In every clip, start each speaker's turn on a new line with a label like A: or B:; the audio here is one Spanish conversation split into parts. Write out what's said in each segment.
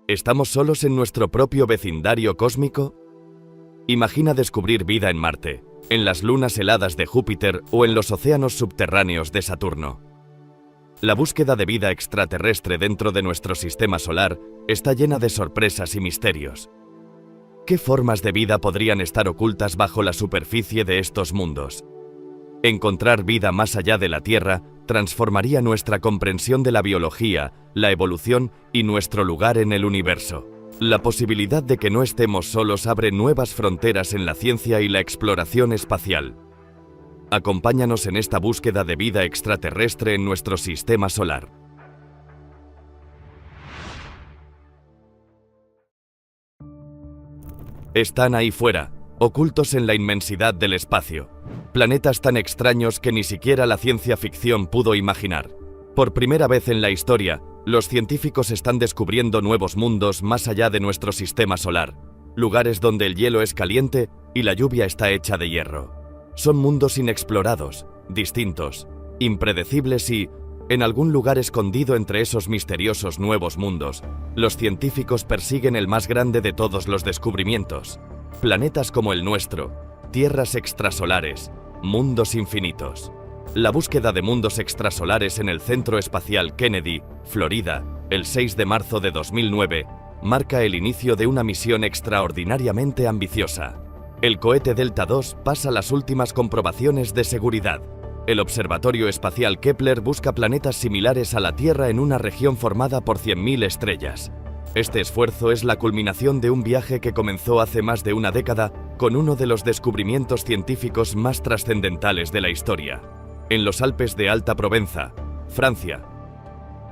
A: ¿Estamos solos en nuestro propio vecindario cósmico? Imagina descubrir vida en Marte, en las lunas heladas de Júpiter o en los océanos subterráneos de Saturno. La búsqueda de vida extraterrestre dentro de nuestro sistema solar está llena de sorpresas y misterios. ¿Qué formas de vida podrían estar ocultas bajo la superficie de estos mundos? Encontrar vida más allá de la Tierra transformaría nuestra comprensión de la biología, la evolución y nuestro lugar en el universo. La posibilidad de que no estemos solos abre nuevas fronteras en la ciencia y la exploración espacial. Acompáñanos en esta búsqueda de vida extraterrestre en nuestro sistema solar. Están ahí fuera, ocultos en la inmensidad del espacio. Planetas tan extraños que ni siquiera la ciencia ficción pudo imaginar. Por primera vez en la historia, los científicos están descubriendo nuevos mundos más allá de nuestro sistema solar. Lugares donde el hielo es caliente y la lluvia está hecha de hierro. Son mundos inexplorados, distintos, impredecibles y, en algún lugar escondido entre esos misteriosos nuevos mundos, los científicos persiguen el más grande de todos los descubrimientos. Planetas como el nuestro, tierras extrasolares, mundos infinitos. La búsqueda de mundos extrasolares en el Centro Espacial Kennedy, Florida, el 6 de marzo de 2009, marca el inicio de una misión extraordinariamente ambiciosa. El cohete Delta II pasa las últimas comprobaciones de seguridad. El Observatorio Espacial Kepler busca planetas similares a la Tierra en una región formada por 100.000 estrellas. Este esfuerzo es la culminación de un viaje que comenzó hace más de una década con uno de los descubrimientos científicos más trascendentales de la historia. En los Alpes de Alta Provenza, Francia.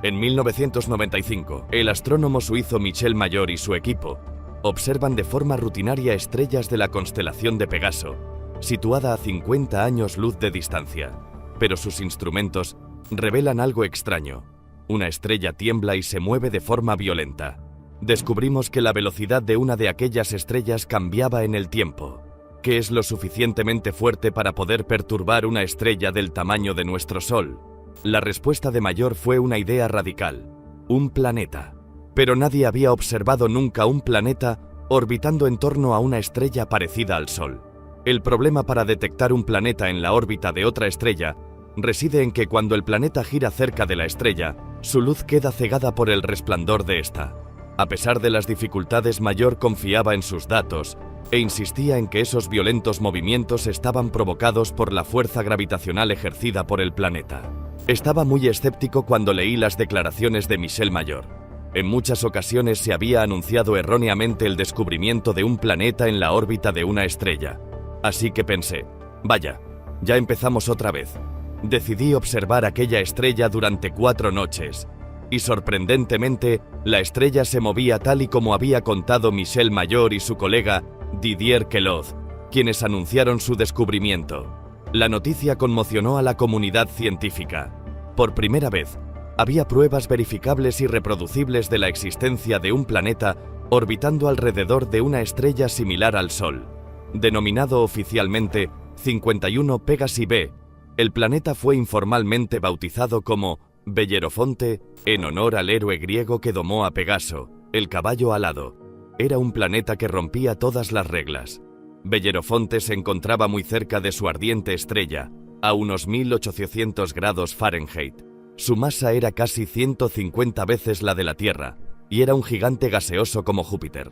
A: En 1995, el astrónomo suizo Michel Mayor y su equipo observan de forma rutinaria estrellas de la constelación de Pegaso, situada a 50 años luz de distancia. Pero sus instrumentos revelan algo extraño. Una estrella tiembla y se mueve de forma violenta. Descubrimos que la velocidad de una de aquellas estrellas cambiaba en el tiempo. ¿Qué es lo suficientemente fuerte para poder perturbar una estrella del tamaño de nuestro Sol? La respuesta de Mayor fue una idea radical: un planeta. Pero nadie había observado nunca un planeta orbitando en torno a una estrella parecida al Sol. El problema para detectar un planeta en la órbita de otra estrella reside en que cuando el planeta gira cerca de la estrella, su luz queda cegada por el resplandor de esta. A pesar de las dificultades, Mayor confiaba en sus datos e insistía en que esos violentos movimientos estaban provocados por la fuerza gravitacional ejercida por el planeta. Estaba muy escéptico cuando leí las declaraciones de Michel Mayor. En muchas ocasiones se había anunciado erróneamente el descubrimiento de un planeta en la órbita de una estrella. Así que pensé, vaya, ya empezamos otra vez. Decidí observar aquella estrella durante 4 noches. Y sorprendentemente, la estrella se movía tal y como había contado Michel Mayor y su colega Didier Queloz, quienes anunciaron su descubrimiento. La noticia conmocionó a la comunidad científica. Por primera vez, había pruebas verificables y reproducibles de la existencia de un planeta orbitando alrededor de una estrella similar al Sol. Denominado oficialmente 51 Pegasi b, el planeta fue informalmente bautizado como Bellerofonte en honor al héroe griego que domó a Pegaso, el caballo alado. Era un planeta que rompía todas las reglas. Bellerofonte se encontraba muy cerca de su ardiente estrella, a unos 1800 grados Fahrenheit. Su masa era casi 150 veces la de la Tierra, y era un gigante gaseoso como Júpiter.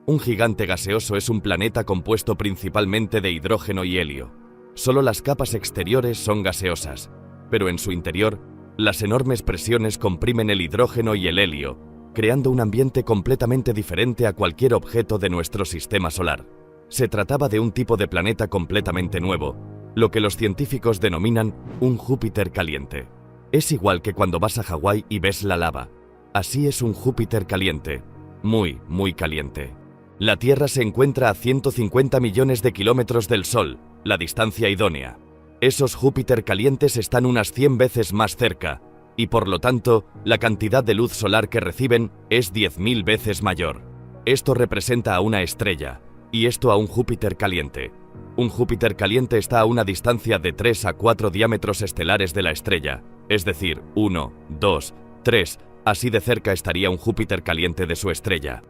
A: Un gigante gaseoso es un planeta compuesto principalmente de hidrógeno y helio. Solo las capas exteriores son gaseosas, pero en su interior, las enormes presiones comprimen el hidrógeno y el helio, creando un ambiente completamente diferente a cualquier objeto de nuestro sistema solar. Se trataba de un tipo de planeta completamente nuevo, lo que los científicos denominan un Júpiter caliente. Es igual que cuando vas a Hawái y ves la lava. Así es un Júpiter caliente, muy, muy caliente. La Tierra se encuentra a 150 millones de kilómetros del Sol, la distancia idónea. Esos Júpiter calientes están unas 100 veces más cerca, y por lo tanto, la cantidad de luz solar que reciben es 10.000 veces mayor. Esto representa a una estrella, y esto a un Júpiter caliente. Un Júpiter caliente está a una distancia de 3 a 4 diámetros estelares de la estrella, es decir, 1, 2, 3, Así de cerca estaría un Júpiter caliente de su estrella.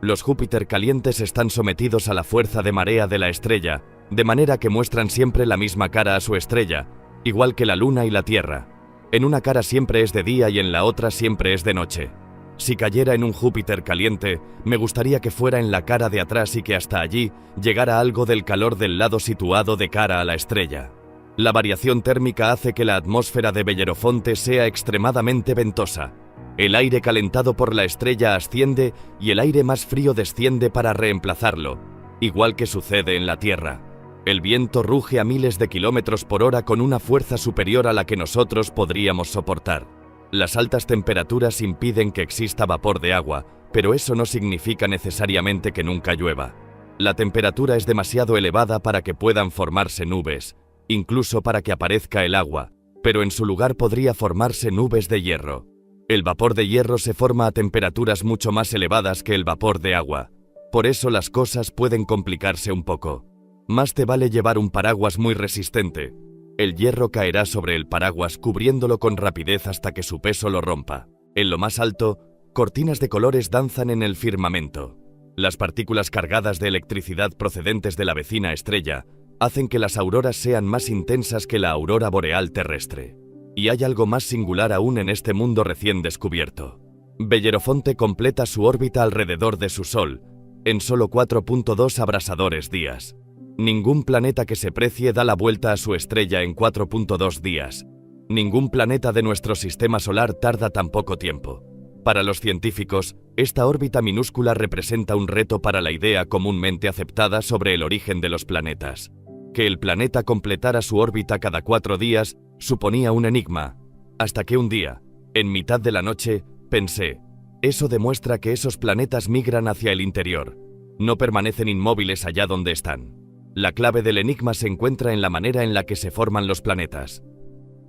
A: Los Júpiter calientes están sometidos a la fuerza de marea de la estrella, de manera que muestran siempre la misma cara a su estrella, igual que la Luna y la Tierra. En una cara siempre es de día y en la otra siempre es de noche. Si cayera en un Júpiter caliente, me gustaría que fuera en la cara de atrás y que hasta allí llegara algo del calor del lado situado de cara a la estrella. La variación térmica hace que la atmósfera de Bellerofonte sea extremadamente ventosa. El aire calentado por la estrella asciende y el aire más frío desciende para reemplazarlo, igual que sucede en la Tierra. El viento ruge a miles de kilómetros por hora con una fuerza superior a la que nosotros podríamos soportar. Las altas temperaturas impiden que exista vapor de agua, pero eso no significa necesariamente que nunca llueva. La temperatura es demasiado elevada para que puedan formarse nubes, incluso para que aparezca el agua, pero en su lugar podría formarse nubes de hierro. El vapor de hierro se forma a temperaturas mucho más elevadas que el vapor de agua. Por eso las cosas pueden complicarse un poco. Más te vale llevar un paraguas muy resistente. El hierro caerá sobre el paraguas cubriéndolo con rapidez hasta que su peso lo rompa. En lo más alto, cortinas de colores danzan en el firmamento. Las partículas cargadas de electricidad procedentes de la vecina estrella hacen que las auroras sean más intensas que la aurora boreal terrestre. Y hay algo más singular aún en este mundo recién descubierto. Bellerofonte completa su órbita alrededor de su Sol en solo 4.2 abrasadores días. Ningún planeta que se precie da la vuelta a su estrella en 4.2 días. Ningún planeta de nuestro sistema solar tarda tan poco tiempo. Para los científicos, esta órbita minúscula representa un reto para la idea comúnmente aceptada sobre el origen de los planetas. Que el planeta completara su órbita cada 4 días suponía un enigma, hasta que un día, en mitad de la noche, pensé, eso demuestra que esos planetas migran hacia el interior, no permanecen inmóviles allá donde están. La clave del enigma se encuentra en la manera en la que se forman los planetas.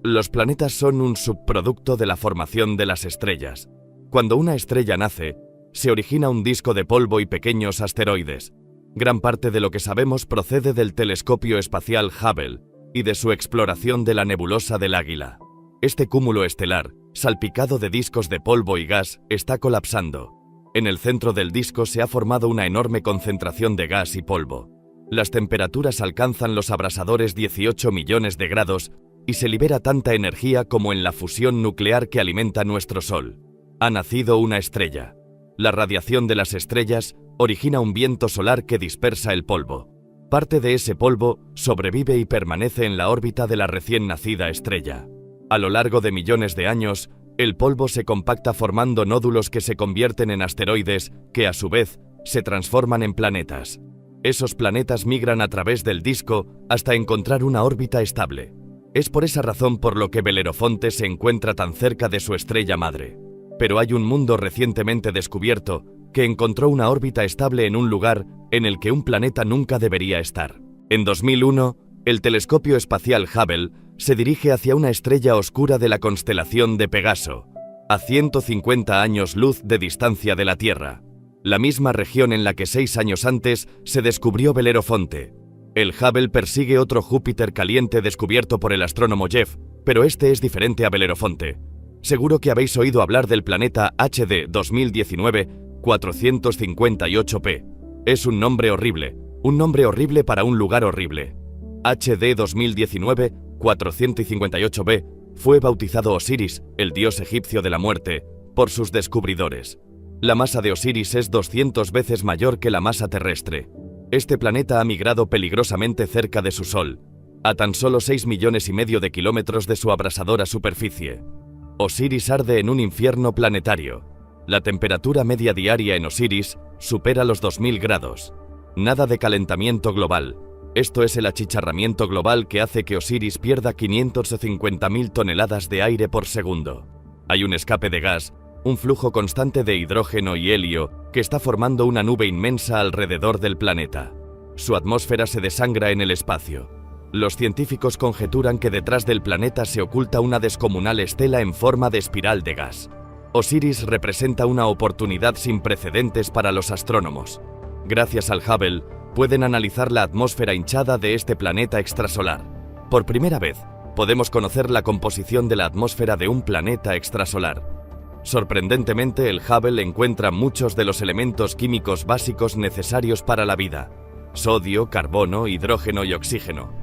A: Los planetas son un subproducto de la formación de las estrellas. Cuando una estrella nace, se origina un disco de polvo y pequeños asteroides. Gran parte de lo que sabemos procede del telescopio espacial Hubble y de su exploración de la nebulosa del Águila. Este cúmulo estelar, salpicado de discos de polvo y gas, está colapsando. En el centro del disco se ha formado una enorme concentración de gas y polvo. Las temperaturas alcanzan los abrasadores 18 millones de grados y se libera tanta energía como en la fusión nuclear que alimenta nuestro Sol. Ha nacido una estrella. La radiación de las estrellas origina un viento solar que dispersa el polvo. Parte de ese polvo sobrevive y permanece en la órbita de la recién nacida estrella. A lo largo de millones de años, el polvo se compacta formando nódulos que se convierten en asteroides que, a su vez, se transforman en planetas. Esos planetas migran a través del disco hasta encontrar una órbita estable. Es por esa razón por lo que Bellerofonte se encuentra tan cerca de su estrella madre. Pero hay un mundo recientemente descubierto que encontró una órbita estable en un lugar en el que un planeta nunca debería estar. En 2001, el telescopio espacial Hubble se dirige hacia una estrella oscura de la constelación de Pegaso, a 150 años luz de distancia de la Tierra, la misma región en la que 6 años antes se descubrió Bellerofonte. El Hubble persigue otro Júpiter caliente descubierto por el astrónomo Jeff, pero este es diferente a Bellerofonte. Seguro que habéis oído hablar del planeta HD 2019-458p. Es un nombre horrible para un lugar horrible. HD 2019-458b fue bautizado Osiris, el dios egipcio de la muerte, por sus descubridores. La masa de Osiris es 200 veces mayor que la masa terrestre. Este planeta ha migrado peligrosamente cerca de su Sol, a tan solo 6,5 millones de kilómetros de su abrasadora superficie. Osiris arde en un infierno planetario. La temperatura media diaria en Osiris supera los 2000 grados. Nada de calentamiento global. Esto es el achicharramiento global que hace que Osiris pierda 550.000 toneladas de aire por segundo. Hay un escape de gas, un flujo constante de hidrógeno y helio que está formando una nube inmensa alrededor del planeta. Su atmósfera se desangra en el espacio. Los científicos conjeturan que detrás del planeta se oculta una descomunal estela en forma de espiral de gas. Osiris representa una oportunidad sin precedentes para los astrónomos. Gracias al Hubble, pueden analizar la atmósfera hinchada de este planeta extrasolar. Por primera vez, podemos conocer la composición de la atmósfera de un planeta extrasolar. Sorprendentemente, el Hubble encuentra muchos de los elementos químicos básicos necesarios para la vida: sodio, carbono, hidrógeno y oxígeno.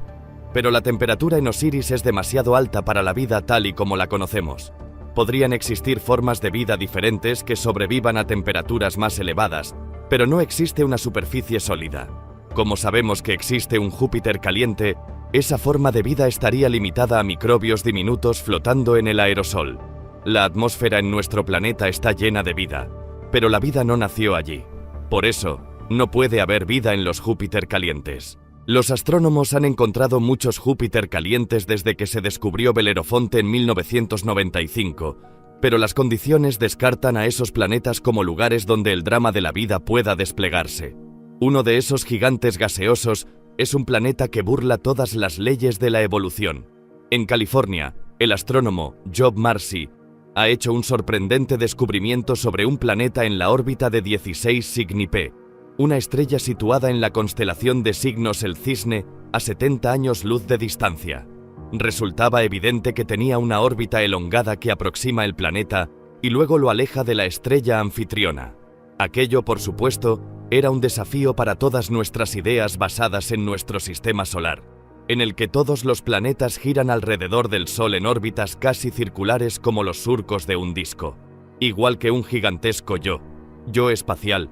A: Pero la temperatura en Osiris es demasiado alta para la vida tal y como la conocemos. Podrían existir formas de vida diferentes que sobrevivan a temperaturas más elevadas, pero no existe una superficie sólida. Como sabemos que existe un Júpiter caliente, esa forma de vida estaría limitada a microbios diminutos flotando en el aerosol. La atmósfera en nuestro planeta está llena de vida, pero la vida no nació allí. Por eso, no puede haber vida en los Júpiter calientes. Los astrónomos han encontrado muchos Júpiter calientes desde que se descubrió Belerofonte en 1995, pero las condiciones descartan a esos planetas como lugares donde el drama de la vida pueda desplegarse. Uno de esos gigantes gaseosos es un planeta que burla todas las leyes de la evolución. En California, el astrónomo Job Marcy ha hecho un sorprendente descubrimiento sobre un planeta en la órbita de 16 Cygni P, una estrella situada en la constelación de Signos el Cisne a 70 años luz de distancia. Resultaba evidente que tenía una órbita elongada que aproxima el planeta y luego lo aleja de la estrella anfitriona. Aquello, por supuesto, era un desafío para todas nuestras ideas basadas en nuestro sistema solar, en el que todos los planetas giran alrededor del Sol en órbitas casi circulares como los surcos de un disco. Igual que un gigantesco yo espacial,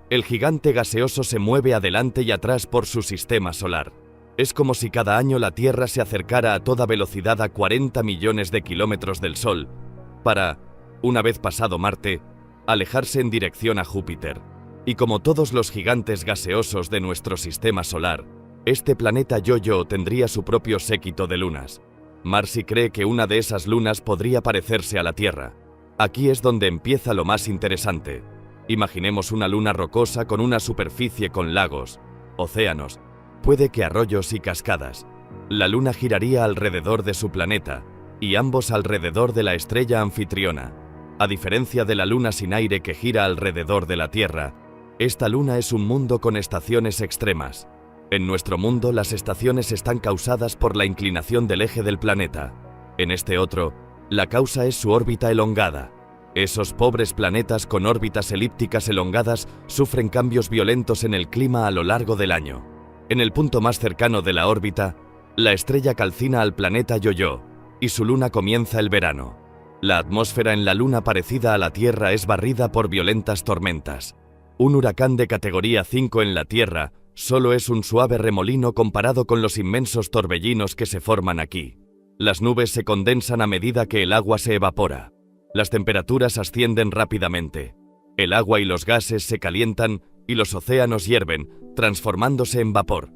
A: el gigante gaseoso se mueve adelante y atrás por su sistema solar. Es como si cada año la Tierra se acercara a toda velocidad a 40 millones de kilómetros del Sol, para, una vez pasado Marte, alejarse en dirección a Júpiter. Y como todos los gigantes gaseosos de nuestro sistema solar, este planeta Yo-Yo tendría su propio séquito de lunas. Marcy cree que una de esas lunas podría parecerse a la Tierra. Aquí es donde empieza lo más interesante. Imaginemos una luna rocosa con una superficie con lagos, océanos, puede que arroyos y cascadas. La luna giraría alrededor de su planeta, y ambos alrededor de la estrella anfitriona. A diferencia de la luna sin aire que gira alrededor de la Tierra, esta luna es un mundo con estaciones extremas. En nuestro mundo, las estaciones están causadas por la inclinación del eje del planeta. En este otro, la causa es su órbita elongada. Esos pobres planetas con órbitas elípticas elongadas sufren cambios violentos en el clima a lo largo del año. En el punto más cercano de la órbita, la estrella calcina al planeta Yo-Yo, y su luna comienza el verano. La atmósfera en la luna parecida a la Tierra es barrida por violentas tormentas. Un huracán de categoría 5 en la Tierra solo es un suave remolino comparado con los inmensos torbellinos que se forman aquí. Las nubes se condensan a medida que el agua se evapora. Las temperaturas ascienden rápidamente. El agua y los gases se calientan y los océanos hierven, transformándose en vapor.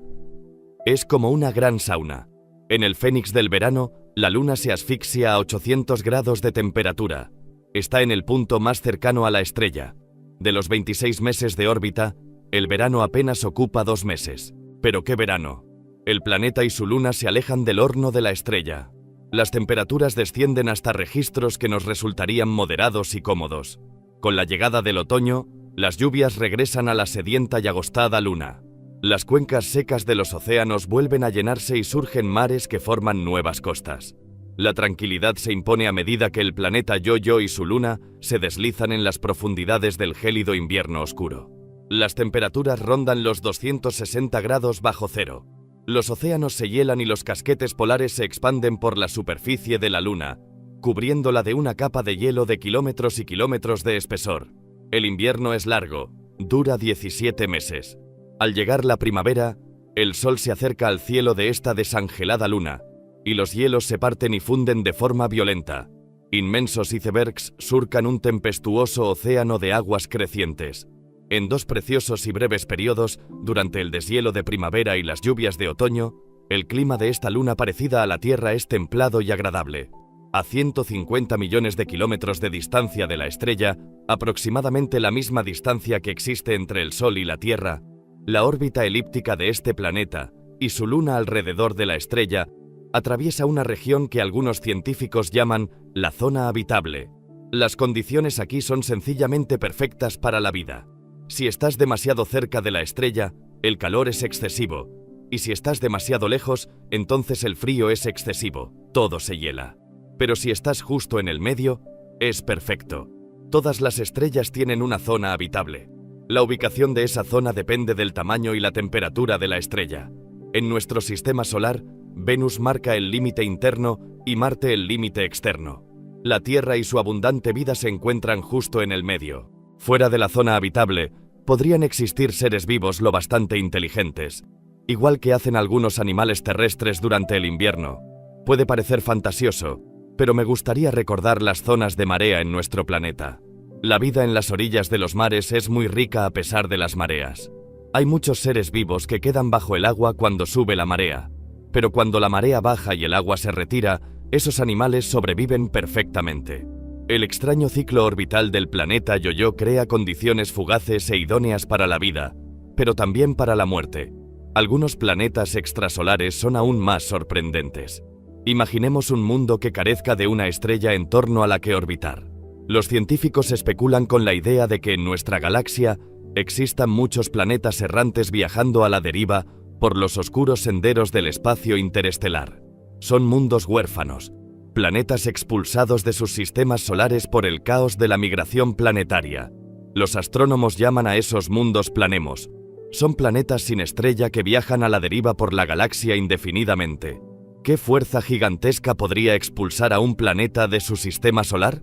A: Es como una gran sauna. En el fénix del verano, la luna se asfixia a 800 grados de temperatura. Está en el punto más cercano a la estrella. De los 26 meses de órbita, el verano apenas ocupa 2 meses. ¿Pero qué verano? El planeta y su luna se alejan del horno de la estrella. Las temperaturas descienden hasta registros que nos resultarían moderados y cómodos. Con la llegada del otoño, las lluvias regresan a la sedienta y agostada luna. Las cuencas secas de los océanos vuelven a llenarse y surgen mares que forman nuevas costas. La tranquilidad se impone a medida que el planeta Yo-Yo y su luna se deslizan en las profundidades del gélido invierno oscuro. Las temperaturas rondan los 260 grados bajo cero. Los océanos se hielan y los casquetes polares se expanden por la superficie de la luna, cubriéndola de una capa de hielo de kilómetros y kilómetros de espesor. El invierno es largo, dura 17 meses. Al llegar la primavera, el sol se acerca al cielo de esta desangelada luna, y los hielos se parten y funden de forma violenta. Inmensos icebergs surcan un tempestuoso océano de aguas crecientes. En 2 preciosos y breves periodos, durante el deshielo de primavera y las lluvias de otoño, el clima de esta luna parecida a la Tierra es templado y agradable. A 150 millones de kilómetros de distancia de la estrella, aproximadamente la misma distancia que existe entre el Sol y la Tierra, la órbita elíptica de este planeta y su luna alrededor de la estrella atraviesa una región que algunos científicos llaman la zona habitable. Las condiciones aquí son sencillamente perfectas para la vida. Si estás demasiado cerca de la estrella, el calor es excesivo, y si estás demasiado lejos, entonces el frío es excesivo, todo se hiela. Pero si estás justo en el medio, es perfecto. Todas las estrellas tienen una zona habitable. La ubicación de esa zona depende del tamaño y la temperatura de la estrella. En nuestro sistema solar, Venus marca el límite interno y Marte el límite externo. La Tierra y su abundante vida se encuentran justo en el medio. Fuera de la zona habitable, podrían existir seres vivos lo bastante inteligentes, igual que hacen algunos animales terrestres durante el invierno. Puede parecer fantasioso, pero me gustaría recordar las zonas de marea en nuestro planeta. La vida en las orillas de los mares es muy rica a pesar de las mareas. Hay muchos seres vivos que quedan bajo el agua cuando sube la marea, pero cuando la marea baja y el agua se retira, esos animales sobreviven perfectamente. El extraño ciclo orbital del planeta Yo-Yo crea condiciones fugaces e idóneas para la vida, pero también para la muerte. Algunos planetas extrasolares son aún más sorprendentes. Imaginemos un mundo que carezca de una estrella en torno a la que orbitar. Los científicos especulan con la idea de que en nuestra galaxia existan muchos planetas errantes viajando a la deriva por los oscuros senderos del espacio interestelar. Son mundos huérfanos, planetas expulsados de sus sistemas solares por el caos de la migración planetaria. Los astrónomos llaman a esos mundos planemos. Son planetas sin estrella que viajan a la deriva por la galaxia indefinidamente. ¿Qué fuerza gigantesca podría expulsar a un planeta de su sistema solar?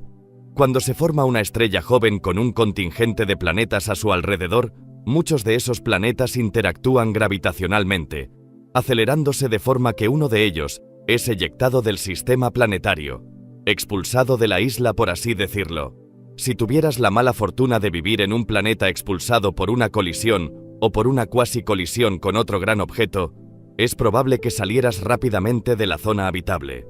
A: Cuando se forma una estrella joven con un contingente de planetas a su alrededor, muchos de esos planetas interactúan gravitacionalmente, acelerándose de forma que uno de ellos es eyectado del sistema planetario, expulsado de la isla por así decirlo. Si tuvieras la mala fortuna de vivir en un planeta expulsado por una colisión o por una cuasi colisión con otro gran objeto, es probable que salieras rápidamente de la zona habitable.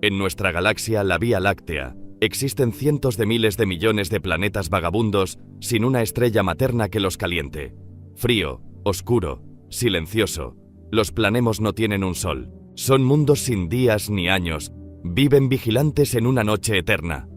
A: En nuestra galaxia, la Vía Láctea, existen cientos de miles de millones de planetas vagabundos sin una estrella materna que los caliente. Frío, oscuro, silencioso. Los planemos no tienen un sol. Son mundos sin días ni años. Viven vigilantes en una noche eterna.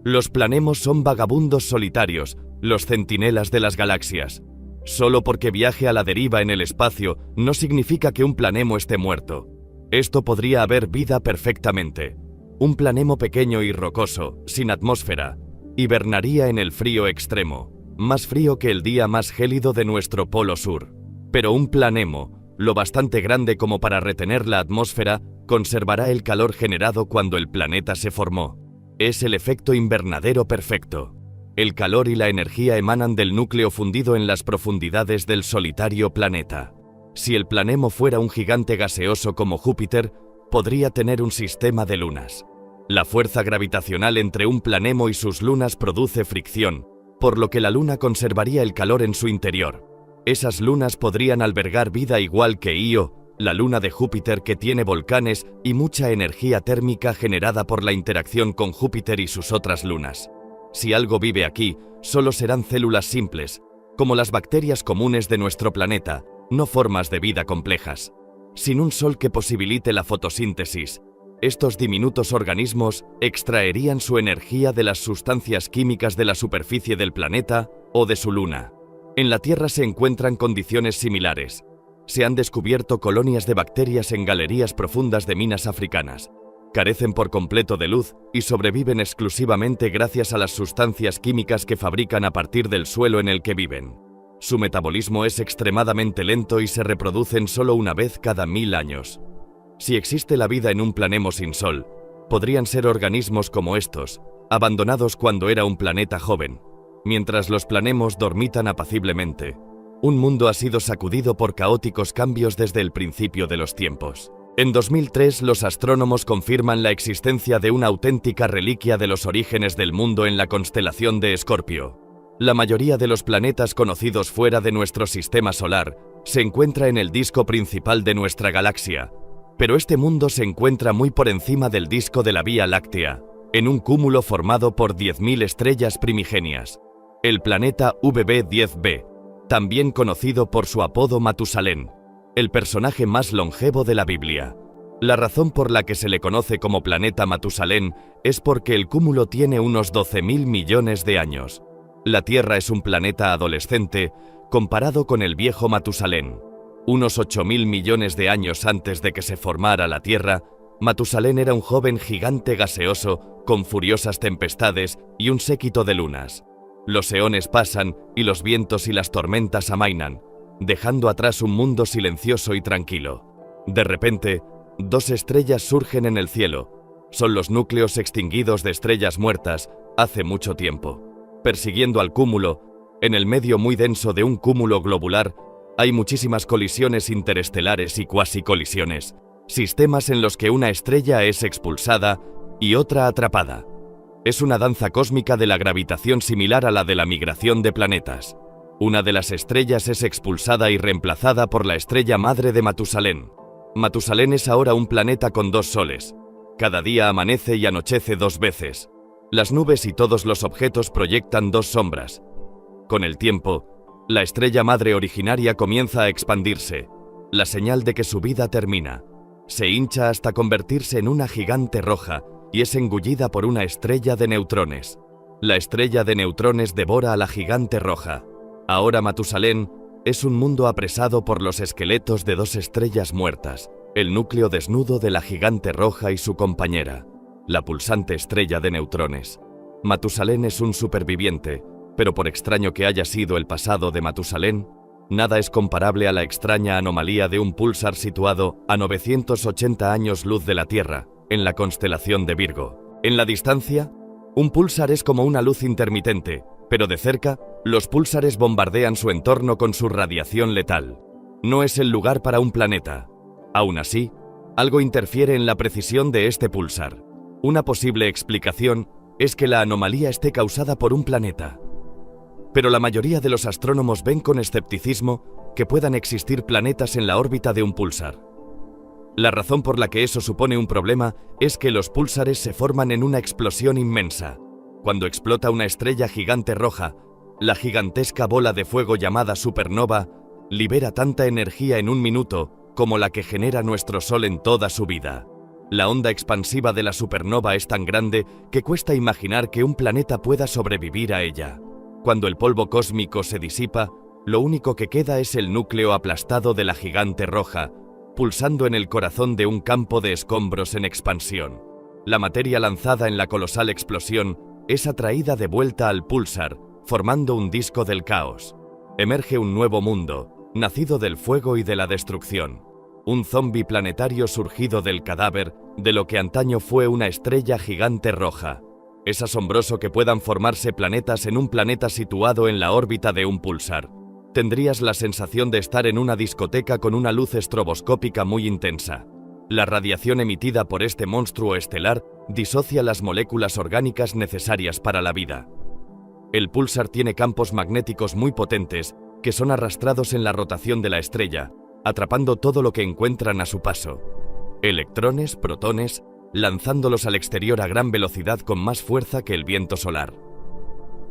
A: Los planemos son vagabundos solitarios, los centinelas de las galaxias. Solo porque viaje a la deriva en el espacio no significa que un planemo esté muerto. Esto podría haber vida perfectamente. Un planemo pequeño y rocoso, sin atmósfera, hibernaría en el frío extremo, más frío que el día más gélido de nuestro polo sur. Pero un planemo, lo bastante grande como para retener la atmósfera, conservará el calor generado cuando el planeta se formó. Es el efecto invernadero perfecto. El calor y la energía emanan del núcleo fundido en las profundidades del solitario planeta. Si el planemo fuera un gigante gaseoso como Júpiter, podría tener un sistema de lunas. La fuerza gravitacional entre un planemo y sus lunas produce fricción, por lo que la luna conservaría el calor en su interior. Esas lunas podrían albergar vida igual que Io, la luna de Júpiter que tiene volcanes y mucha energía térmica generada por la interacción con Júpiter y sus otras lunas. Si algo vive aquí, solo serán células simples, como las bacterias comunes de nuestro planeta, no formas de vida complejas. Sin un sol que posibilite la fotosíntesis, estos diminutos organismos extraerían su energía de las sustancias químicas de la superficie del planeta o de su luna. En la Tierra se encuentran condiciones similares. Se han descubierto colonias de bacterias en galerías profundas de minas africanas. Carecen por completo de luz y sobreviven exclusivamente gracias a las sustancias químicas que fabrican a partir del suelo en el que viven. Su metabolismo es extremadamente lento y se reproducen solo una vez cada 1000 años. Si existe la vida en un planemo sin sol, podrían ser organismos como estos, abandonados cuando era un planeta joven, mientras los planemos dormitan apaciblemente. Un mundo ha sido sacudido por caóticos cambios desde el principio de los tiempos. En 2003, los astrónomos confirman la existencia de una auténtica reliquia de los orígenes del mundo en la constelación de Escorpio. La mayoría de los planetas conocidos fuera de nuestro sistema solar se encuentra en el disco principal de nuestra galaxia, pero este mundo se encuentra muy por encima del disco de la Vía Láctea, en un cúmulo formado por 10.000 estrellas primigenias. El planeta VB10b, también conocido por su apodo Matusalén, el personaje más longevo de la Biblia. La razón por la que se le conoce como planeta Matusalén es porque el cúmulo tiene unos 12.000 millones de años. La Tierra es un planeta adolescente comparado con el viejo Matusalén. Unos 8.000 millones de años antes de que se formara la Tierra, Matusalén era un joven gigante gaseoso con furiosas tempestades y un séquito de lunas. Los eones pasan y los vientos y las tormentas amainan, dejando atrás un mundo silencioso y tranquilo. De repente, dos estrellas surgen en el cielo. Son los núcleos extinguidos de estrellas muertas hace mucho tiempo. Persiguiendo al cúmulo, en el medio muy denso de un cúmulo globular, hay muchísimas colisiones interestelares y cuasi-colisiones, sistemas en los que una estrella es expulsada y otra atrapada. Es una danza cósmica de la gravitación similar a la de la migración de planetas. Una de las estrellas es expulsada y reemplazada por la estrella madre de Matusalén. Matusalén es ahora un planeta con 2 soles. Cada día amanece y anochece 2 veces. Las nubes y todos los objetos proyectan 2 sombras. Con el tiempo, la estrella madre originaria comienza a expandirse, la señal de que su vida termina. Se hincha hasta convertirse en una gigante roja y es engullida por una estrella de neutrones. La estrella de neutrones devora a la gigante roja. Ahora Matusalén es un mundo apresado por los esqueletos de 2 estrellas muertas, el núcleo desnudo de la gigante roja y su compañera, la pulsante estrella de neutrones. Matusalén es un superviviente, pero por extraño que haya sido el pasado de Matusalén, nada es comparable a la extraña anomalía de un púlsar situado a 980 años luz de la Tierra, en la constelación de Virgo. En la distancia, un púlsar es como una luz intermitente, pero de cerca, los púlsares bombardean su entorno con su radiación letal. No es el lugar para un planeta. Aún así, algo interfiere en la precisión de este púlsar. Una posible explicación es que la anomalía esté causada por un planeta. Pero la mayoría de los astrónomos ven con escepticismo que puedan existir planetas en la órbita de un púlsar. La razón por la que eso supone un problema es que los púlsares se forman en una explosión inmensa. Cuando explota una estrella gigante roja, la gigantesca bola de fuego llamada supernova libera tanta energía en un minuto como la que genera nuestro Sol en toda su vida. La onda expansiva de la supernova es tan grande que cuesta imaginar que un planeta pueda sobrevivir a ella. Cuando el polvo cósmico se disipa, lo único que queda es el núcleo aplastado de la gigante roja, pulsando en el corazón de un campo de escombros en expansión. La materia lanzada en la colosal explosión es atraída de vuelta al púlsar, formando un disco del caos. Emerge un nuevo mundo, nacido del fuego y de la destrucción. Un zombi planetario surgido del cadáver de lo que antaño fue una estrella gigante roja. Es asombroso que puedan formarse planetas en un planeta situado en la órbita de un púlsar. Tendrías la sensación de estar en una discoteca con una luz estroboscópica muy intensa. La radiación emitida por este monstruo estelar disocia las moléculas orgánicas necesarias para la vida. El púlsar tiene campos magnéticos muy potentes que son arrastrados en la rotación de la estrella, atrapando todo lo que encuentran a su paso. Electrones, protones, lanzándolos al exterior a gran velocidad con más fuerza que el viento solar.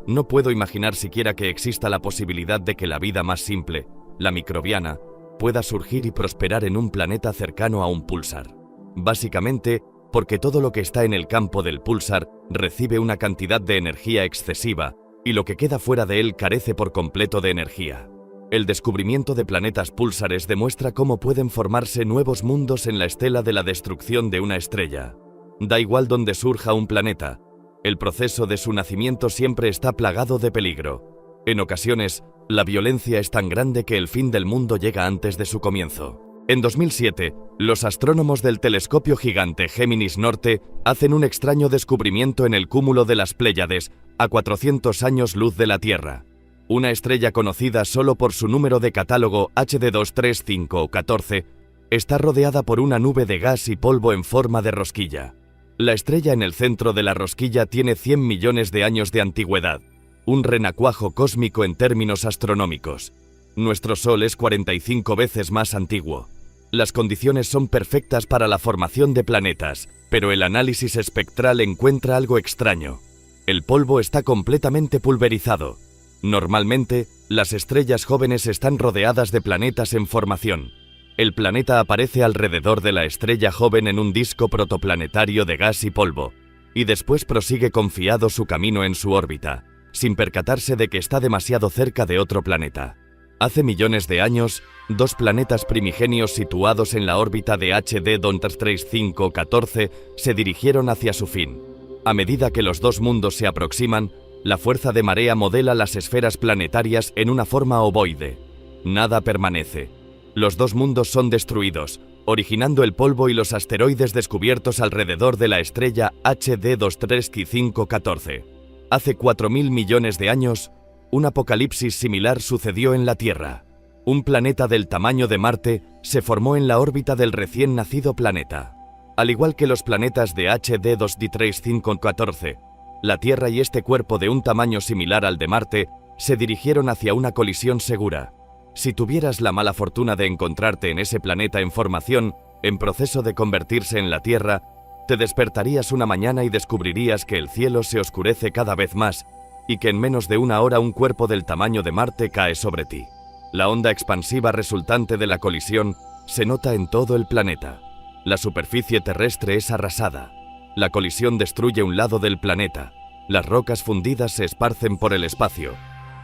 A: No puedo imaginar siquiera que exista la posibilidad de que la vida más simple, la microbiana, pueda surgir y prosperar en un planeta cercano a un púlsar. Básicamente, porque todo lo que está en el campo del púlsar recibe una cantidad de energía excesiva y lo que queda fuera de él carece por completo de energía. El descubrimiento de planetas púlsares demuestra cómo pueden formarse nuevos mundos en la estela de la destrucción de una estrella. Da igual dónde surja un planeta, el proceso de su nacimiento siempre está plagado de peligro. En ocasiones, la violencia es tan grande que el fin del mundo llega antes de su comienzo. En 2007, los astrónomos del telescopio gigante Géminis Norte hacen un extraño descubrimiento en el cúmulo de las Pléyades, a 400 años luz de la Tierra. Una estrella conocida solo por su número de catálogo HD 23514, está rodeada por una nube de gas y polvo en forma de rosquilla. La estrella en el centro de la rosquilla tiene 100 millones de años de antigüedad, un renacuajo cósmico en términos astronómicos. Nuestro Sol es 45 veces más antiguo. Las condiciones son perfectas para la formación de planetas, pero el análisis espectral encuentra algo extraño. El polvo está completamente pulverizado. Normalmente, las estrellas jóvenes están rodeadas de planetas en formación. El planeta aparece alrededor de la estrella joven en un disco protoplanetario de gas y polvo, y después prosigue confiado su camino en su órbita, sin percatarse de que está demasiado cerca de otro planeta. Hace millones de años, dos planetas primigenios situados en la órbita de HD 23514 se dirigieron hacia su fin. A medida que los dos mundos se aproximan, la fuerza de marea modela las esferas planetarias en una forma ovoide. Nada permanece. Los dos mundos son destruidos, originando el polvo y los asteroides descubiertos alrededor de la estrella HD 23514. Hace 4.000 millones de años, un apocalipsis similar sucedió en la Tierra. Un planeta del tamaño de Marte se formó en la órbita del recién nacido planeta. Al igual que los planetas de HD 23514, la Tierra y este cuerpo de un tamaño similar al de Marte se dirigieron hacia una colisión segura. Si tuvieras la mala fortuna de encontrarte en ese planeta en formación, en proceso de convertirse en la Tierra, te despertarías una mañana y descubrirías que el cielo se oscurece cada vez más y que en menos de una hora un cuerpo del tamaño de Marte cae sobre ti. La onda expansiva resultante de la colisión se nota en todo el planeta. La superficie terrestre es arrasada. La colisión destruye un lado del planeta. Las rocas fundidas se esparcen por el espacio.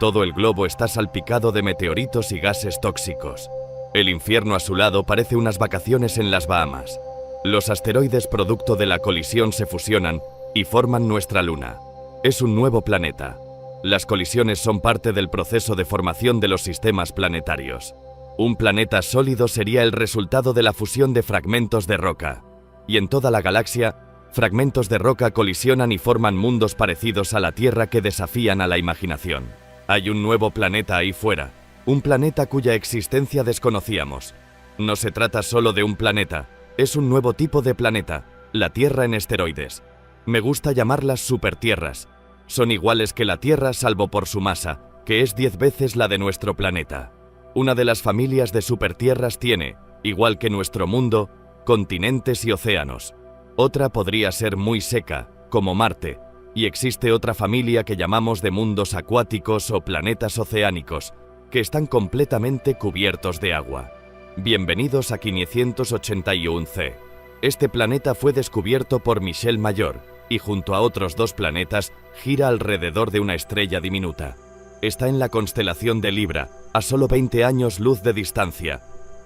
A: Todo el globo está salpicado de meteoritos y gases tóxicos. El infierno a su lado parece unas vacaciones en las Bahamas. Los asteroides producto de la colisión se fusionan y forman nuestra luna. Es un nuevo planeta. Las colisiones son parte del proceso de formación de los sistemas planetarios. Un planeta sólido sería el resultado de la fusión de fragmentos de roca. Y en toda la galaxia, fragmentos de roca colisionan y forman mundos parecidos a la Tierra que desafían a la imaginación. Hay un nuevo planeta ahí fuera, un planeta cuya existencia desconocíamos. No se trata solo de un planeta, es un nuevo tipo de planeta, la Tierra en esteroides. Me gusta llamarlas supertierras. Son iguales que la Tierra salvo por su masa, que es 10 veces la de nuestro planeta. Una de las familias de supertierras tiene, igual que nuestro mundo, continentes y océanos. Otra podría ser muy seca, como Marte, y existe otra familia que llamamos de mundos acuáticos o planetas oceánicos, que están completamente cubiertos de agua. Bienvenidos a 581c. Este planeta fue descubierto por Michel Mayor, y junto a otros dos planetas gira alrededor de una estrella diminuta. Está en la constelación de Libra, a solo 20 años luz de distancia,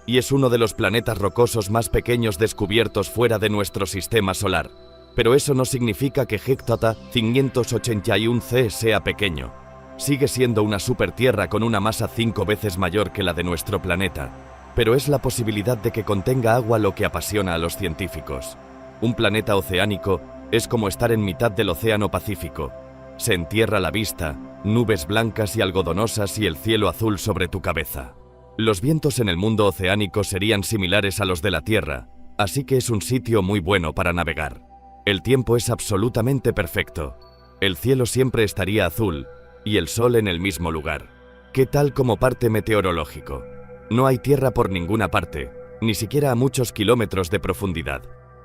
A: y es uno de los planetas rocosos más pequeños descubiertos fuera de nuestro sistema solar. Pero eso no significa que Hektata 581c sea pequeño. Sigue siendo una supertierra con una masa 5 veces mayor que la de nuestro planeta, pero es la posibilidad de que contenga agua lo que apasiona a los científicos. Un planeta oceánico es como estar en mitad del océano Pacífico. Se entierra la vista, nubes blancas y algodonosas y el cielo azul sobre tu cabeza. Los vientos en el mundo oceánico serían similares a los de la Tierra, así que es un sitio muy bueno para navegar. El tiempo es absolutamente perfecto. El cielo siempre estaría azul y el sol en el mismo lugar. ¿Qué tal como parte meteorológico? No hay tierra por ninguna parte, ni siquiera a muchos kilómetros de profundidad.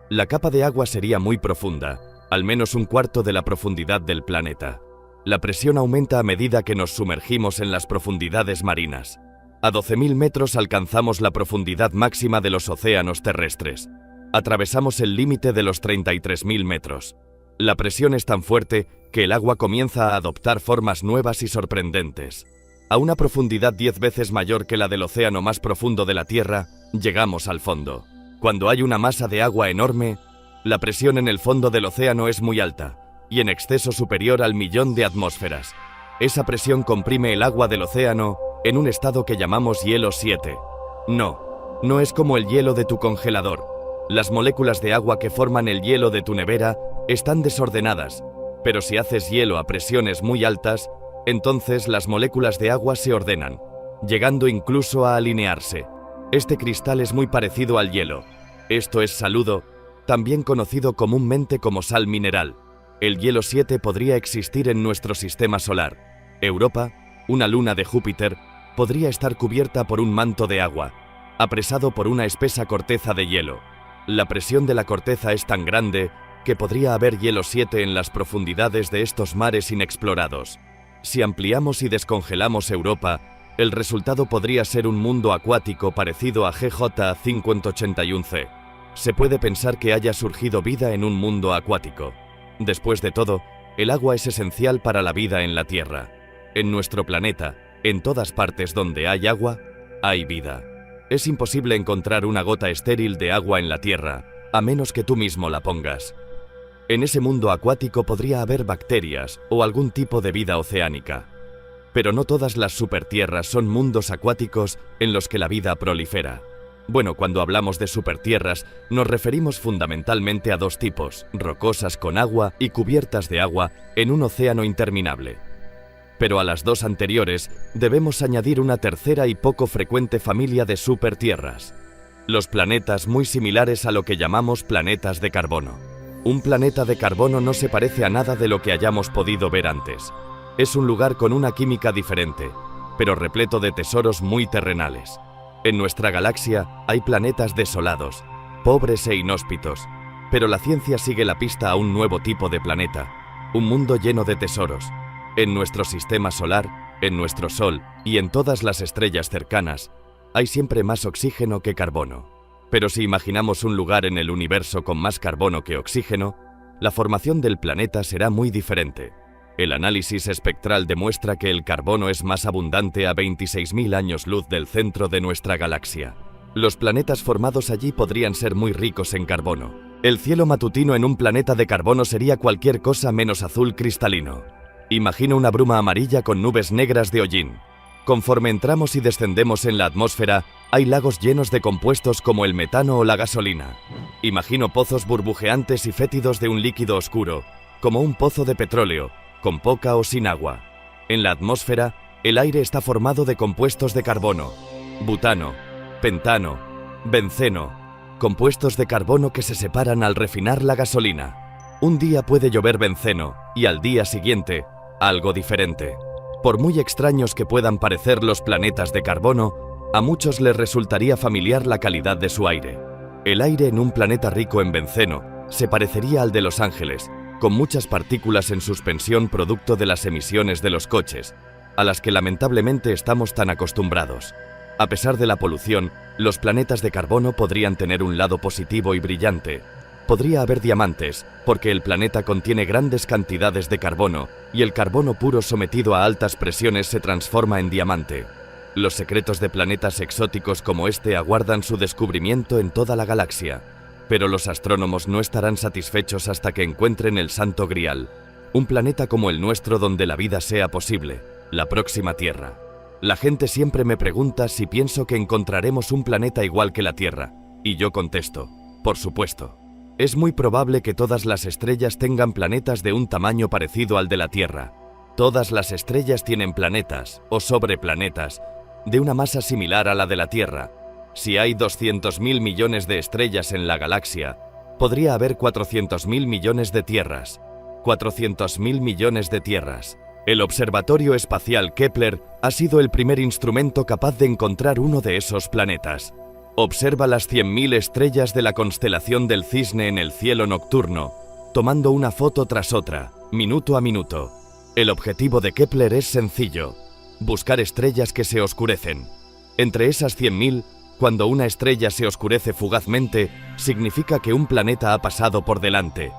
A: La capa de agua sería muy profunda, al menos un cuarto de la profundidad del planeta. La presión aumenta a medida que nos sumergimos en las profundidades marinas. A 12.000 metros alcanzamos la profundidad máxima de los océanos terrestres. Atravesamos el límite de los 33.000 metros. La presión es tan fuerte que el agua comienza a adoptar formas nuevas y sorprendentes. A una profundidad 10 veces mayor que la del océano más profundo de la Tierra, llegamos al fondo. Cuando hay una masa de agua enorme, la presión en el fondo del océano es muy alta y en exceso superior al 1.000.000 de atmósferas. Esa presión comprime el agua del océano en un estado que llamamos hielo 7. No es como el hielo de tu congelador. Las moléculas de agua que forman el hielo de tu nevera están desordenadas, pero si haces hielo a presiones muy altas, entonces las moléculas de agua se ordenan, llegando incluso a alinearse. Este cristal es muy parecido al hielo. Esto es saludo, también conocido comúnmente como sal mineral. El hielo 7 podría existir en nuestro sistema solar. Europa, una luna de Júpiter, podría estar cubierta por un manto de agua, apresado por una espesa corteza de hielo. La presión de la corteza es tan grande que podría haber hielo 7 en las profundidades de estos mares inexplorados. Si ampliamos y descongelamos Europa, el resultado podría ser un mundo acuático parecido a GJ 5081c. Se puede pensar que haya surgido vida en un mundo acuático. Después de todo, el agua es esencial para la vida en la Tierra. En nuestro planeta, En todas partes donde hay agua, hay vida. Es imposible encontrar una gota estéril de agua en la Tierra, a menos que tú mismo la pongas. En ese mundo acuático podría haber bacterias o algún tipo de vida oceánica. Pero no todas las supertierras son mundos acuáticos en los que la vida prolifera. Bueno, cuando hablamos de supertierras, nos referimos fundamentalmente a dos tipos, rocosas con agua y cubiertas de agua en un océano interminable. Pero a las dos anteriores debemos añadir una tercera y poco frecuente familia de supertierras. Los planetas muy similares a lo que llamamos planetas de carbono. Un planeta de carbono no se parece a nada de lo que hayamos podido ver antes. Es un lugar con una química diferente, pero repleto de tesoros muy terrenales. En nuestra galaxia hay planetas desolados, pobres e inhóspitos, pero la ciencia sigue la pista a un nuevo tipo de planeta, un mundo lleno de tesoros. En nuestro sistema solar, en nuestro Sol y en todas las estrellas cercanas, hay siempre más oxígeno que carbono. Pero si imaginamos un lugar en el universo con más carbono que oxígeno, la formación del planeta será muy diferente. El análisis espectral demuestra que el carbono es más abundante a 26.000 años luz del centro de nuestra galaxia. Los planetas formados allí podrían ser muy ricos en carbono. El cielo matutino en un planeta de carbono sería cualquier cosa menos azul cristalino. Imagina una bruma amarilla con nubes negras de hollín. Conforme entramos y descendemos en la atmósfera, hay lagos llenos de compuestos como el metano o la gasolina. Imagino pozos burbujeantes y fétidos de un líquido oscuro, como un pozo de petróleo, con poca o sin agua. En la atmósfera, el aire está formado de compuestos de carbono, butano, pentano, benceno, compuestos de carbono que se separan al refinar la gasolina. Un día puede llover benceno y al día siguiente, algo diferente. Por muy extraños que puedan parecer los planetas de carbono, a muchos les resultaría familiar la calidad de su aire. El aire en un planeta rico en benceno se parecería al de Los Ángeles, con muchas partículas en suspensión producto de las emisiones de los coches, a las que lamentablemente estamos tan acostumbrados. A pesar de la polución, los planetas de carbono podrían tener un lado positivo y brillante. Podría haber diamantes, porque el planeta contiene grandes cantidades de carbono, y el carbono puro sometido a altas presiones se transforma en diamante. Los secretos de planetas exóticos como este aguardan su descubrimiento en toda la galaxia. Pero los astrónomos no estarán satisfechos hasta que encuentren el Santo Grial, un planeta como el nuestro donde la vida sea posible, la próxima Tierra. La gente siempre me pregunta si pienso que encontraremos un planeta igual que la Tierra, y yo contesto, por supuesto. Es muy probable que todas las estrellas tengan planetas de un tamaño parecido al de la Tierra. Todas las estrellas tienen planetas, o sobreplanetas, de una masa similar a la de la Tierra. Si hay 200.000 millones de estrellas en la galaxia, podría haber 400.000 millones de tierras. 400.000 millones de tierras. El Observatorio Espacial Kepler ha sido el primer instrumento capaz de encontrar uno de esos planetas. Observa las 100.000 estrellas de la constelación del Cisne en el cielo nocturno, tomando una foto tras otra, minuto a minuto. El objetivo de Kepler es sencillo: buscar estrellas que se oscurecen. Entre esas 100.000, cuando una estrella se oscurece fugazmente, significa que un planeta ha pasado por delante,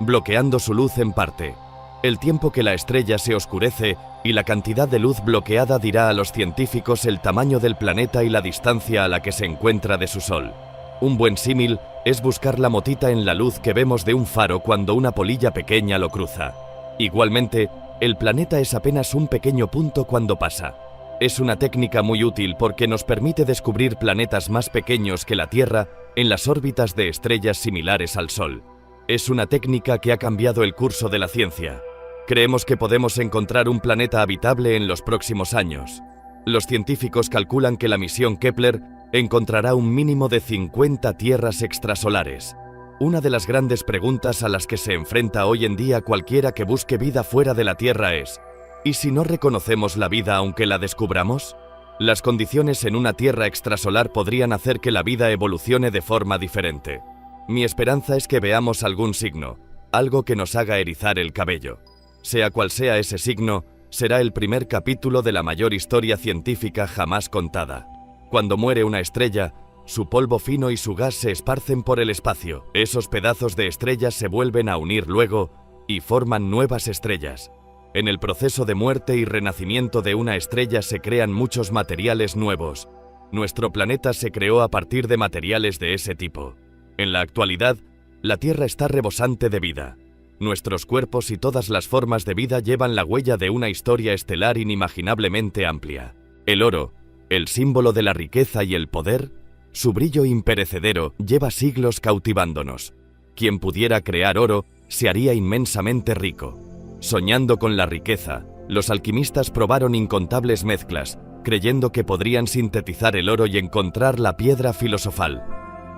A: bloqueando su luz en parte. El tiempo que la estrella se oscurece y la cantidad de luz bloqueada dirá a los científicos el tamaño del planeta y la distancia a la que se encuentra de su Sol. Un buen símil es buscar la motita en la luz que vemos de un faro cuando una polilla pequeña lo cruza. Igualmente, el planeta es apenas un pequeño punto cuando pasa. Es una técnica muy útil porque nos permite descubrir planetas más pequeños que la Tierra en las órbitas de estrellas similares al Sol. Es una técnica que ha cambiado el curso de la ciencia. Creemos que podemos encontrar un planeta habitable en los próximos años. Los científicos calculan que la misión Kepler encontrará un mínimo de 50 tierras extrasolares. Una de las grandes preguntas a las que se enfrenta hoy en día cualquiera que busque vida fuera de la Tierra es: ¿y si no reconocemos la vida aunque la descubramos? Las condiciones en una Tierra extrasolar podrían hacer que la vida evolucione de forma diferente. Mi esperanza es que veamos algún signo, algo que nos haga erizar el cabello. Sea cual sea ese signo, será el primer capítulo de la mayor historia científica jamás contada. Cuando muere una estrella, su polvo fino y su gas se esparcen por el espacio. Esos pedazos de estrellas se vuelven a unir luego y forman nuevas estrellas. En el proceso de muerte y renacimiento de una estrella se crean muchos materiales nuevos. Nuestro planeta se creó a partir de materiales de ese tipo. En la actualidad, la Tierra está rebosante de vida. Nuestros cuerpos y todas las formas de vida llevan la huella de una historia estelar inimaginablemente amplia. El oro, el símbolo de la riqueza y el poder, su brillo imperecedero lleva siglos cautivándonos. Quien pudiera crear oro se haría inmensamente rico. Soñando con la riqueza, los alquimistas probaron incontables mezclas, creyendo que podrían sintetizar el oro y encontrar la piedra filosofal.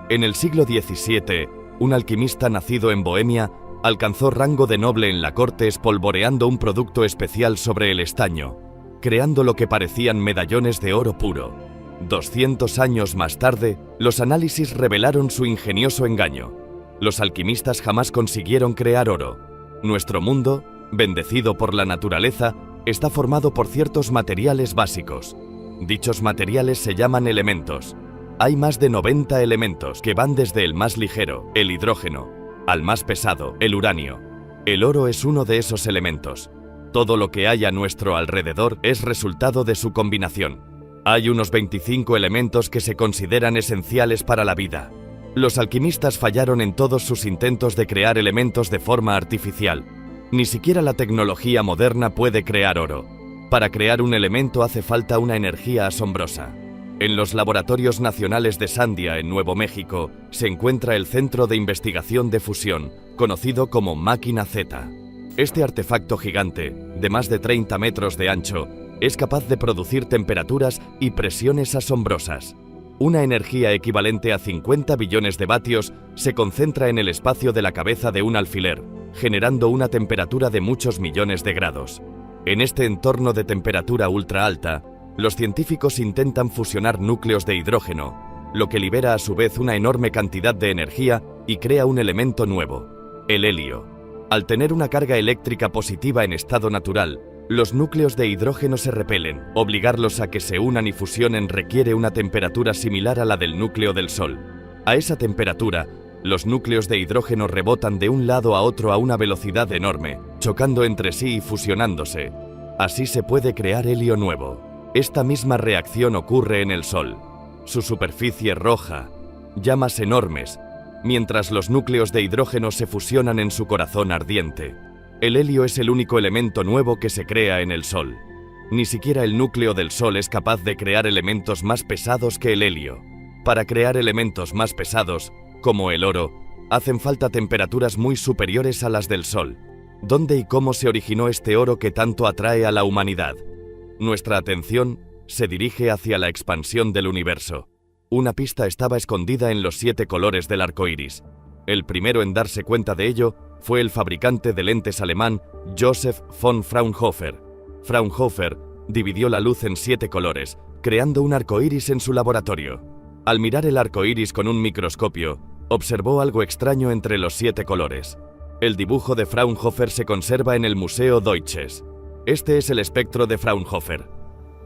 A: En el siglo XVII, un alquimista nacido en Bohemia alcanzó rango de noble en la corte espolvoreando un producto especial sobre el estaño, creando lo que parecían medallones de oro puro. 200 años más tarde, los análisis revelaron su ingenioso engaño. Los alquimistas jamás consiguieron crear oro. Nuestro mundo, bendecido por la naturaleza, está formado por ciertos materiales básicos. Dichos materiales se llaman elementos. Hay más de 90 elementos que van desde el más ligero, el hidrógeno, al más pesado, el uranio. El oro es uno de esos elementos. Todo lo que hay a nuestro alrededor es resultado de su combinación. Hay unos 25 elementos que se consideran esenciales para la vida. Los alquimistas fallaron en todos sus intentos de crear elementos de forma artificial. Ni siquiera la tecnología moderna puede crear oro. Para crear un elemento hace falta una energía asombrosa. En los laboratorios nacionales de Sandia, en Nuevo México, se encuentra el Centro de Investigación de Fusión, conocido como Máquina Z. Este artefacto gigante, de más de 30 metros de ancho, es capaz de producir temperaturas y presiones asombrosas. Una energía equivalente a 50 billones de vatios se concentra en el espacio de la cabeza de un alfiler, generando una temperatura de muchos millones de grados. En este entorno de temperatura ultra alta, los científicos intentan fusionar núcleos de hidrógeno, lo que libera a su vez una enorme cantidad de energía y crea un elemento nuevo, el helio. Al tener una carga eléctrica positiva en estado natural, los núcleos de hidrógeno se repelen. Obligarlos a que se unan y fusionen requiere una temperatura similar a la del núcleo del Sol. A esa temperatura, los núcleos de hidrógeno rebotan de un lado a otro a una velocidad enorme, chocando entre sí y fusionándose. Así se puede crear helio nuevo. Esta misma reacción ocurre en el Sol. Su superficie roja, llamas enormes, mientras los núcleos de hidrógeno se fusionan en su corazón ardiente. El helio es el único elemento nuevo que se crea en el Sol. Ni siquiera el núcleo del Sol es capaz de crear elementos más pesados que el helio. Para crear elementos más pesados, como el oro, hacen falta temperaturas muy superiores a las del Sol. ¿Dónde y cómo se originó este oro que tanto atrae a la humanidad? Nuestra atención se dirige hacia la expansión del universo. Una pista estaba escondida en los 7 colores del arco iris. El primero en darse cuenta de ello fue el fabricante de lentes alemán Joseph von Fraunhofer. Fraunhofer dividió la luz en 7 colores, creando un arco iris en su laboratorio. Al mirar el arco iris con un microscopio, observó algo extraño entre los 7 colores. El dibujo de Fraunhofer se conserva en el Museo Deutsches. Este es el espectro de Fraunhofer.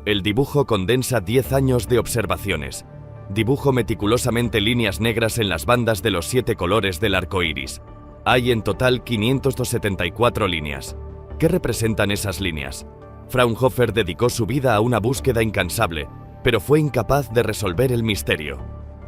A: El dibujo condensa 10 años de observaciones. Dibujo meticulosamente líneas negras en las bandas de los 7 colores del arco iris. Hay en total 574 líneas. ¿Qué representan esas líneas? Fraunhofer dedicó su vida a una búsqueda incansable, pero fue incapaz de resolver el misterio.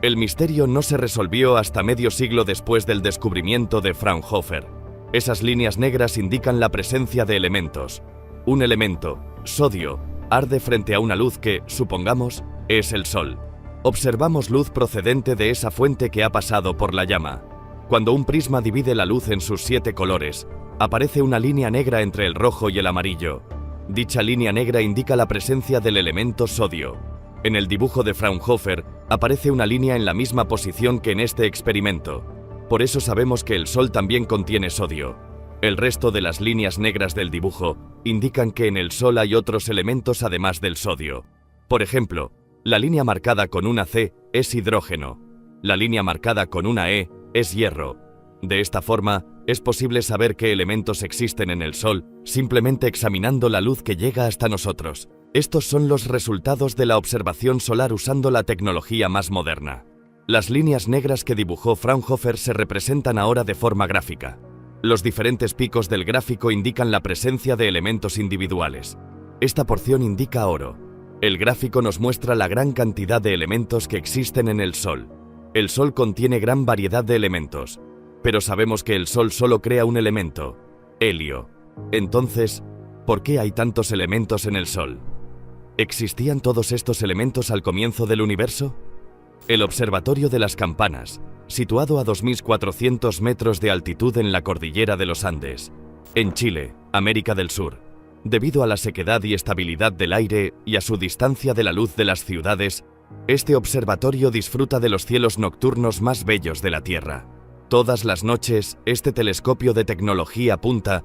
A: El misterio no se resolvió hasta medio siglo después del descubrimiento de Fraunhofer. Esas líneas negras indican la presencia de elementos. Un elemento, sodio, arde frente a una luz que, supongamos, es el Sol. Observamos luz procedente de esa fuente que ha pasado por la llama. Cuando un prisma divide la luz en sus 7 colores, aparece una línea negra entre el rojo y el amarillo. Dicha línea negra indica la presencia del elemento sodio. En el dibujo de Fraunhofer aparece una línea en la misma posición que en este experimento. Por eso sabemos que el Sol también contiene sodio. El resto de las líneas negras del dibujo indican que en el Sol hay otros elementos además del sodio. Por ejemplo, la línea marcada con una C es hidrógeno. La línea marcada con una E es hierro. De esta forma, es posible saber qué elementos existen en el Sol simplemente examinando la luz que llega hasta nosotros. Estos son los resultados de la observación solar usando la tecnología más moderna. Las líneas negras que dibujó Fraunhofer se representan ahora de forma gráfica. Los diferentes picos del gráfico indican la presencia de elementos individuales. Esta porción indica oro. El gráfico nos muestra la gran cantidad de elementos que existen en el Sol. El Sol contiene gran variedad de elementos, pero sabemos que el Sol solo crea un elemento, helio. Entonces, ¿por qué hay tantos elementos en el Sol? ¿Existían todos estos elementos al comienzo del universo? El Observatorio de las Campanas, situado a 2.400 metros de altitud en la cordillera de los Andes, en Chile, América del Sur. Debido a la sequedad y estabilidad del aire y a su distancia de la luz de las ciudades, este observatorio disfruta de los cielos nocturnos más bellos de la Tierra. Todas las noches, este telescopio de tecnología punta,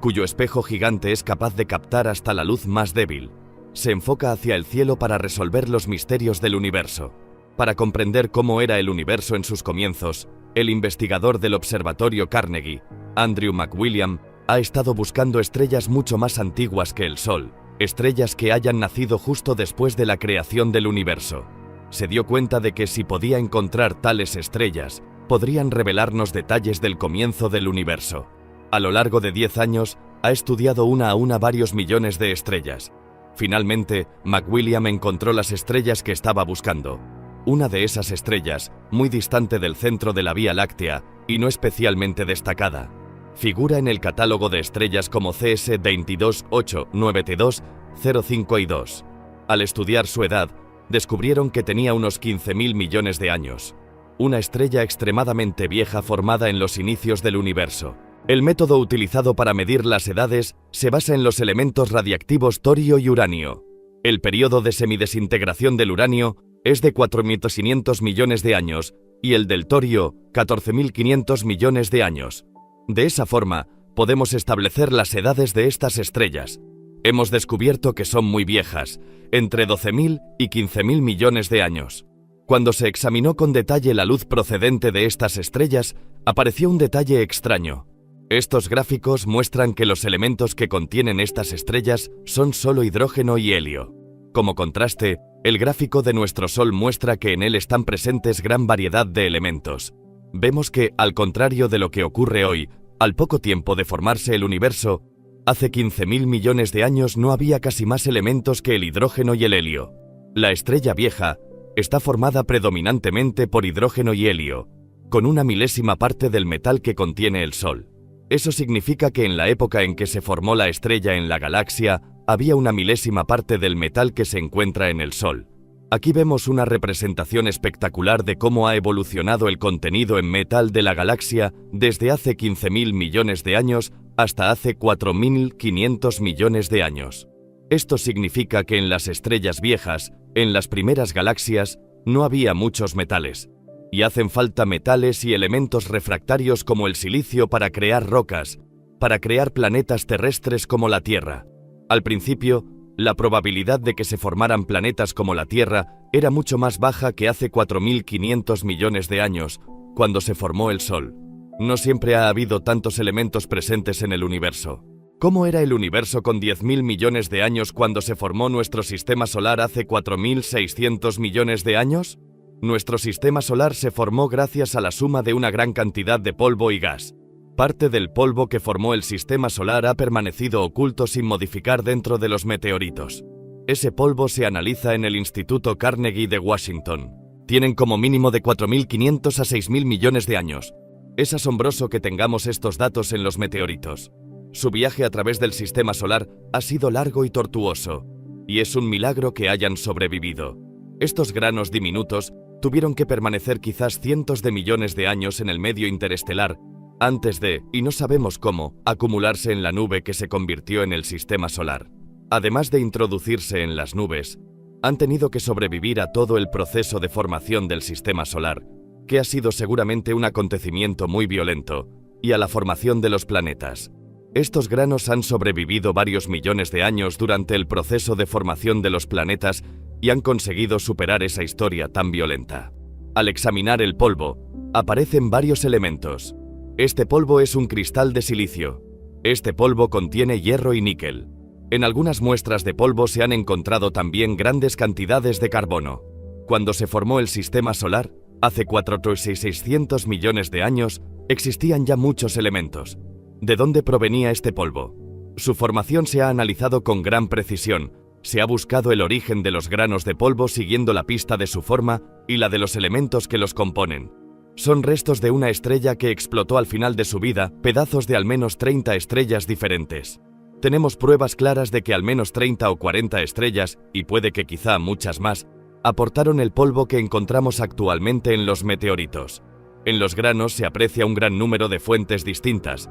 A: cuyo espejo gigante es capaz de captar hasta la luz más débil, se enfoca hacia el cielo para resolver los misterios del universo. Para comprender cómo era el universo en sus comienzos, el investigador del Observatorio Carnegie, Andrew McWilliam, ha estado buscando estrellas mucho más antiguas que el Sol, estrellas que hayan nacido justo después de la creación del universo. Se dio cuenta de que si podía encontrar tales estrellas, podrían revelarnos detalles del comienzo del universo. A lo largo de 10 años, ha estudiado una a una varios millones de estrellas. Finalmente, McWilliam encontró las estrellas que estaba buscando. Una de esas estrellas, muy distante del centro de la Vía Láctea y no especialmente destacada, figura en el catálogo de estrellas como CS 2289205 y 2. Al estudiar su edad, descubrieron que tenía unos 15.000 millones de años. Una estrella extremadamente vieja formada en los inicios del universo. El método utilizado para medir las edades se basa en los elementos radiactivos torio y uranio. El periodo de semidesintegración del uranio es de 4.500 millones de años y el del torio 14.500 millones de años. De esa forma, podemos establecer las edades de estas estrellas. Hemos descubierto que son muy viejas, entre 12.000 y 15.000 millones de años. Cuando se examinó con detalle la luz procedente de estas estrellas, apareció un detalle extraño. Estos gráficos muestran que los elementos que contienen estas estrellas son solo hidrógeno y helio. Como contraste, el gráfico de nuestro Sol muestra que en él están presentes gran variedad de elementos. Vemos que, al contrario de lo que ocurre hoy, al poco tiempo de formarse el universo, hace 15.000 millones de años no había casi más elementos que el hidrógeno y el helio. La estrella vieja está formada predominantemente por hidrógeno y helio, con una milésima parte del metal que contiene el Sol. Eso significa que en la época en que se formó la estrella en la galaxia, había una milésima parte del metal que se encuentra en el Sol. Aquí vemos una representación espectacular de cómo ha evolucionado el contenido en metal de la galaxia desde hace 15.000 millones de años hasta hace 4.500 millones de años. Esto significa que en las estrellas viejas, en las primeras galaxias, no había muchos metales. Y hacen falta metales y elementos refractarios como el silicio para crear rocas, para crear planetas terrestres como la Tierra. Al principio, la probabilidad de que se formaran planetas como la Tierra era mucho más baja que hace 4.500 millones de años, cuando se formó el Sol. No siempre ha habido tantos elementos presentes en el universo. ¿Cómo era el universo con 10.000 millones de años cuando se formó nuestro sistema solar hace 4.600 millones de años? Nuestro sistema solar se formó gracias a la suma de una gran cantidad de polvo y gas. Parte del polvo que formó el sistema solar ha permanecido oculto sin modificar dentro de los meteoritos. Ese polvo se analiza en el Instituto Carnegie de Washington. Tienen como mínimo de 4.500 a 6.000 millones de años. Es asombroso que tengamos estos datos en los meteoritos. Su viaje a través del sistema solar ha sido largo y tortuoso, y es un milagro que hayan sobrevivido. Estos granos diminutos tuvieron que permanecer quizás cientos de millones de años en el medio interestelar, antes de, y no sabemos cómo, acumularse en la nube que se convirtió en el sistema solar. Además de introducirse en las nubes, han tenido que sobrevivir a todo el proceso de formación del sistema solar, que ha sido seguramente un acontecimiento muy violento, y a la formación de los planetas. Estos granos han sobrevivido varios millones de años durante el proceso de formación de los planetas y han conseguido superar esa historia tan violenta. Al examinar el polvo, aparecen varios elementos. Este polvo es un cristal de silicio. Este polvo contiene hierro y níquel. En algunas muestras de polvo se han encontrado también grandes cantidades de carbono. Cuando se formó el sistema solar, hace 4.600 millones de años, existían ya muchos elementos. ¿De dónde provenía este polvo? Su formación se ha analizado con gran precisión. Se ha buscado el origen de los granos de polvo siguiendo la pista de su forma y la de los elementos que los componen. Son restos de una estrella que explotó al final de su vida, pedazos de al menos 30 estrellas diferentes. Tenemos pruebas claras de que al menos 30 o 40 estrellas, y puede que quizá muchas más, aportaron el polvo que encontramos actualmente en los meteoritos. En los granos se aprecia un gran número de fuentes distintas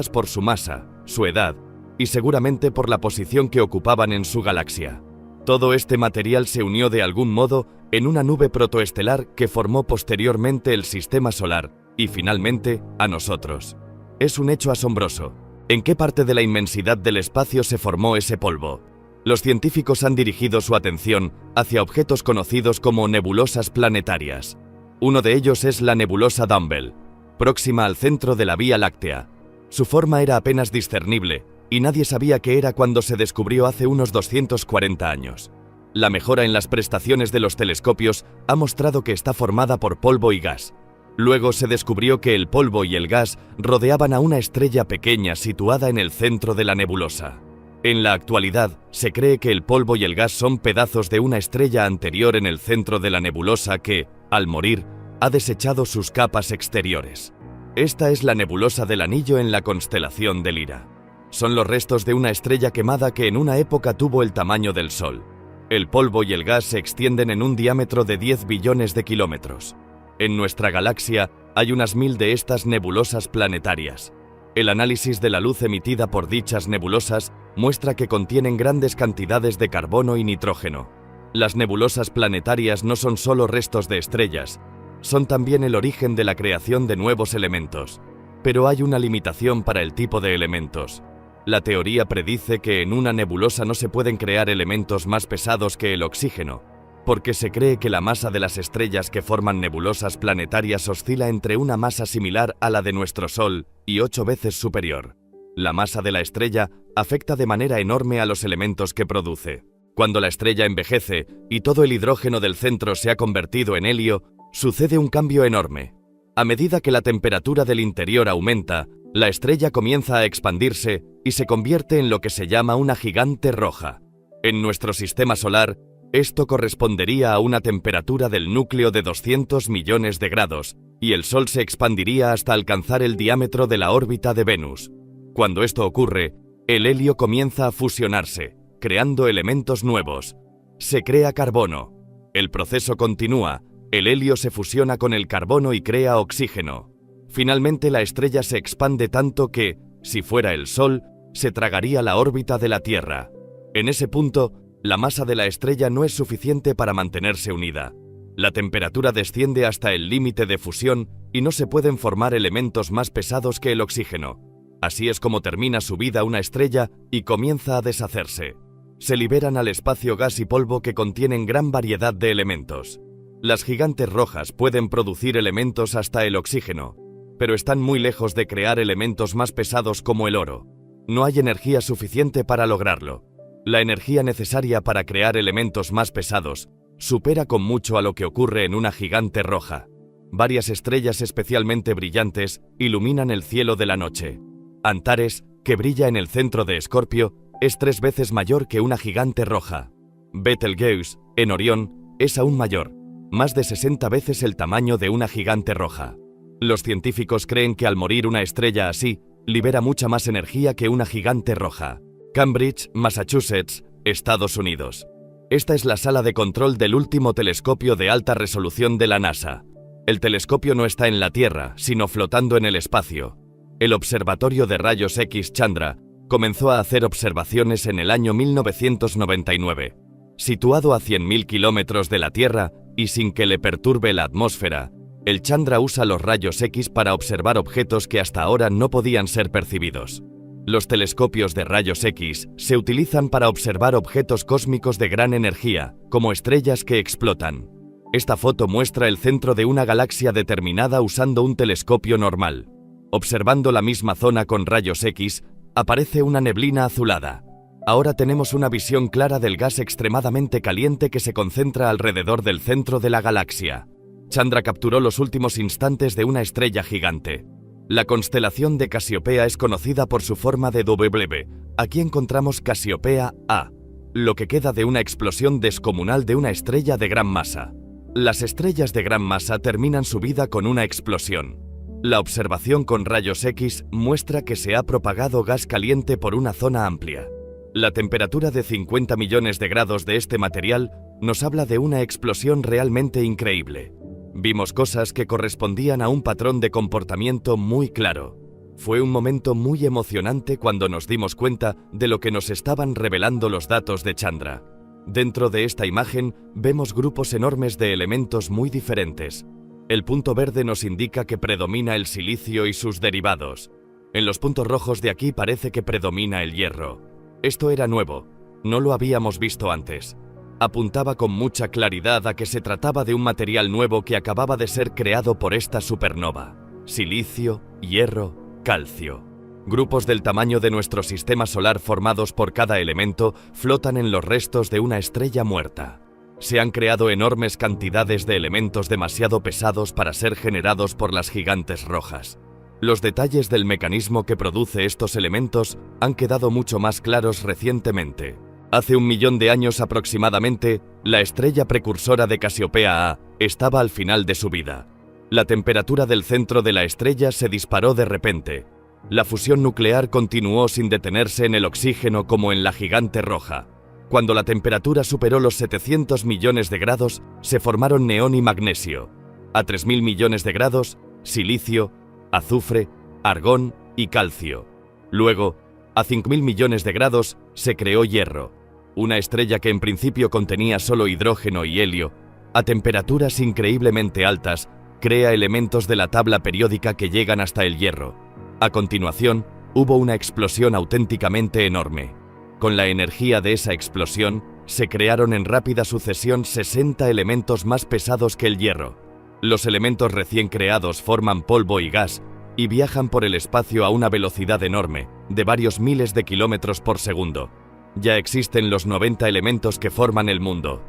A: por su masa, su edad y seguramente por la posición que ocupaban en su galaxia. Todo este material se unió de algún modo en una nube protoestelar que formó posteriormente el sistema solar y finalmente a nosotros. Es un hecho asombroso. ¿En qué parte de la inmensidad del espacio se formó ese polvo? Los científicos han dirigido su atención hacia objetos conocidos como nebulosas planetarias. Uno de ellos es la nebulosa Dumbbell, próxima al centro de la Vía Láctea. Su forma era apenas discernible, y nadie sabía qué era cuando se descubrió hace unos 240 años. La mejora en las prestaciones de los telescopios ha mostrado que está formada por polvo y gas. Luego se descubrió que el polvo y el gas rodeaban a una estrella pequeña situada en el centro de la nebulosa. En la actualidad, se cree que el polvo y el gas son pedazos de una estrella anterior en el centro de la nebulosa que, al morir, ha desechado sus capas exteriores. Esta es la nebulosa del Anillo en la constelación de Lira. Son los restos de una estrella quemada que en una época tuvo el tamaño del Sol. El polvo y el gas se extienden en un diámetro de 10 billones de kilómetros. En nuestra galaxia hay unas 1000 de estas nebulosas planetarias. El análisis de la luz emitida por dichas nebulosas muestra que contienen grandes cantidades de carbono y nitrógeno. Las nebulosas planetarias no son solo restos de estrellas, son también el origen de la creación de nuevos elementos. Pero hay una limitación para el tipo de elementos. La teoría predice que en una nebulosa no se pueden crear elementos más pesados que el oxígeno, porque se cree que la masa de las estrellas que forman nebulosas planetarias oscila entre una masa similar a la de nuestro Sol y 8 veces superior. La masa de la estrella afecta de manera enorme a los elementos que produce. Cuando la estrella envejece y todo el hidrógeno del centro se ha convertido en helio, sucede un cambio enorme. A medida que la temperatura del interior aumenta, la estrella comienza a expandirse y se convierte en lo que se llama una gigante roja. En nuestro sistema solar, esto correspondería a una temperatura del núcleo de 200 millones de grados, y el Sol se expandiría hasta alcanzar el diámetro de la órbita de Venus. Cuando esto ocurre, el helio comienza a fusionarse, creando elementos nuevos. Se crea carbono. El proceso continúa. El helio se fusiona con el carbono y crea oxígeno. Finalmente la estrella se expande tanto que, si fuera el Sol, se tragaría la órbita de la Tierra. En ese punto, la masa de la estrella no es suficiente para mantenerse unida. La temperatura desciende hasta el límite de fusión y no se pueden formar elementos más pesados que el oxígeno. Así es como termina su vida una estrella y comienza a deshacerse. Se liberan al espacio gas y polvo que contienen gran variedad de elementos. Las gigantes rojas pueden producir elementos hasta el oxígeno, pero están muy lejos de crear elementos más pesados como el oro. No hay energía suficiente para lograrlo. La energía necesaria para crear elementos más pesados supera con mucho a lo que ocurre en una gigante roja. Varias estrellas especialmente brillantes iluminan el cielo de la noche. Antares, que brilla en el centro de Escorpio, es 3 veces mayor que una gigante roja. Betelgeuse, en Orión, es aún mayor, más de 60 veces el tamaño de una gigante roja. Los científicos creen que al morir una estrella así, libera mucha más energía que una gigante roja. Cambridge, Massachusetts, Estados Unidos. Esta es la sala de control del último telescopio de alta resolución de la NASA. El telescopio no está en la Tierra, sino flotando en el espacio. El Observatorio de Rayos X Chandra comenzó a hacer observaciones en el año 1999. Situado a 100.000 kilómetros de la Tierra y sin que le perturbe la atmósfera, el Chandra usa los rayos X para observar objetos que hasta ahora no podían ser percibidos. Los telescopios de rayos X se utilizan para observar objetos cósmicos de gran energía, como estrellas que explotan. Esta foto muestra el centro de una galaxia determinada usando un telescopio normal. Observando la misma zona con rayos X, aparece una neblina azulada. Ahora tenemos una visión clara del gas extremadamente caliente que se concentra alrededor del centro de la galaxia. Chandra capturó los últimos instantes de una estrella gigante. La constelación de Casiopea es conocida por su forma de W. Aquí encontramos Casiopea A, lo que queda de una explosión descomunal de una estrella de gran masa. Las estrellas de gran masa terminan su vida con una explosión. La observación con rayos X muestra que se ha propagado gas caliente por una zona amplia. La temperatura de 50 millones de grados de este material nos habla de una explosión realmente increíble. Vimos cosas que correspondían a un patrón de comportamiento muy claro. Fue un momento muy emocionante cuando nos dimos cuenta de lo que nos estaban revelando los datos de Chandra. Dentro de esta imagen vemos grupos enormes de elementos muy diferentes. El punto verde nos indica que predomina el silicio y sus derivados. En los puntos rojos de aquí parece que predomina el hierro. Esto era nuevo, no lo habíamos visto antes. Apuntaba con mucha claridad a que se trataba de un material nuevo que acababa de ser creado por esta supernova. Silicio, hierro, calcio. Grupos del tamaño de nuestro sistema solar formados por cada elemento flotan en los restos de una estrella muerta. Se han creado enormes cantidades de elementos demasiado pesados para ser generados por las gigantes rojas. Los detalles del mecanismo que produce estos elementos han quedado mucho más claros recientemente. Hace 1 millón de años aproximadamente, la estrella precursora de Casiopea A estaba al final de su vida. La temperatura del centro de la estrella se disparó de repente. La fusión nuclear continuó sin detenerse en el oxígeno como en la gigante roja. Cuando la temperatura superó los 700 millones de grados, se formaron neón y magnesio. A 3.000 millones de grados, silicio, azufre, argón y calcio. Luego, a 5.000 millones de grados, se creó hierro. Una estrella que en principio contenía solo hidrógeno y helio, a temperaturas increíblemente altas, crea elementos de la tabla periódica que llegan hasta el hierro. A continuación, hubo una explosión auténticamente enorme. Con la energía de esa explosión, se crearon en rápida sucesión 60 elementos más pesados que el hierro. Los elementos recién creados forman polvo y gas y viajan por el espacio a una velocidad enorme, de varios miles de kilómetros por segundo. Ya existen los 90 elementos que forman el mundo.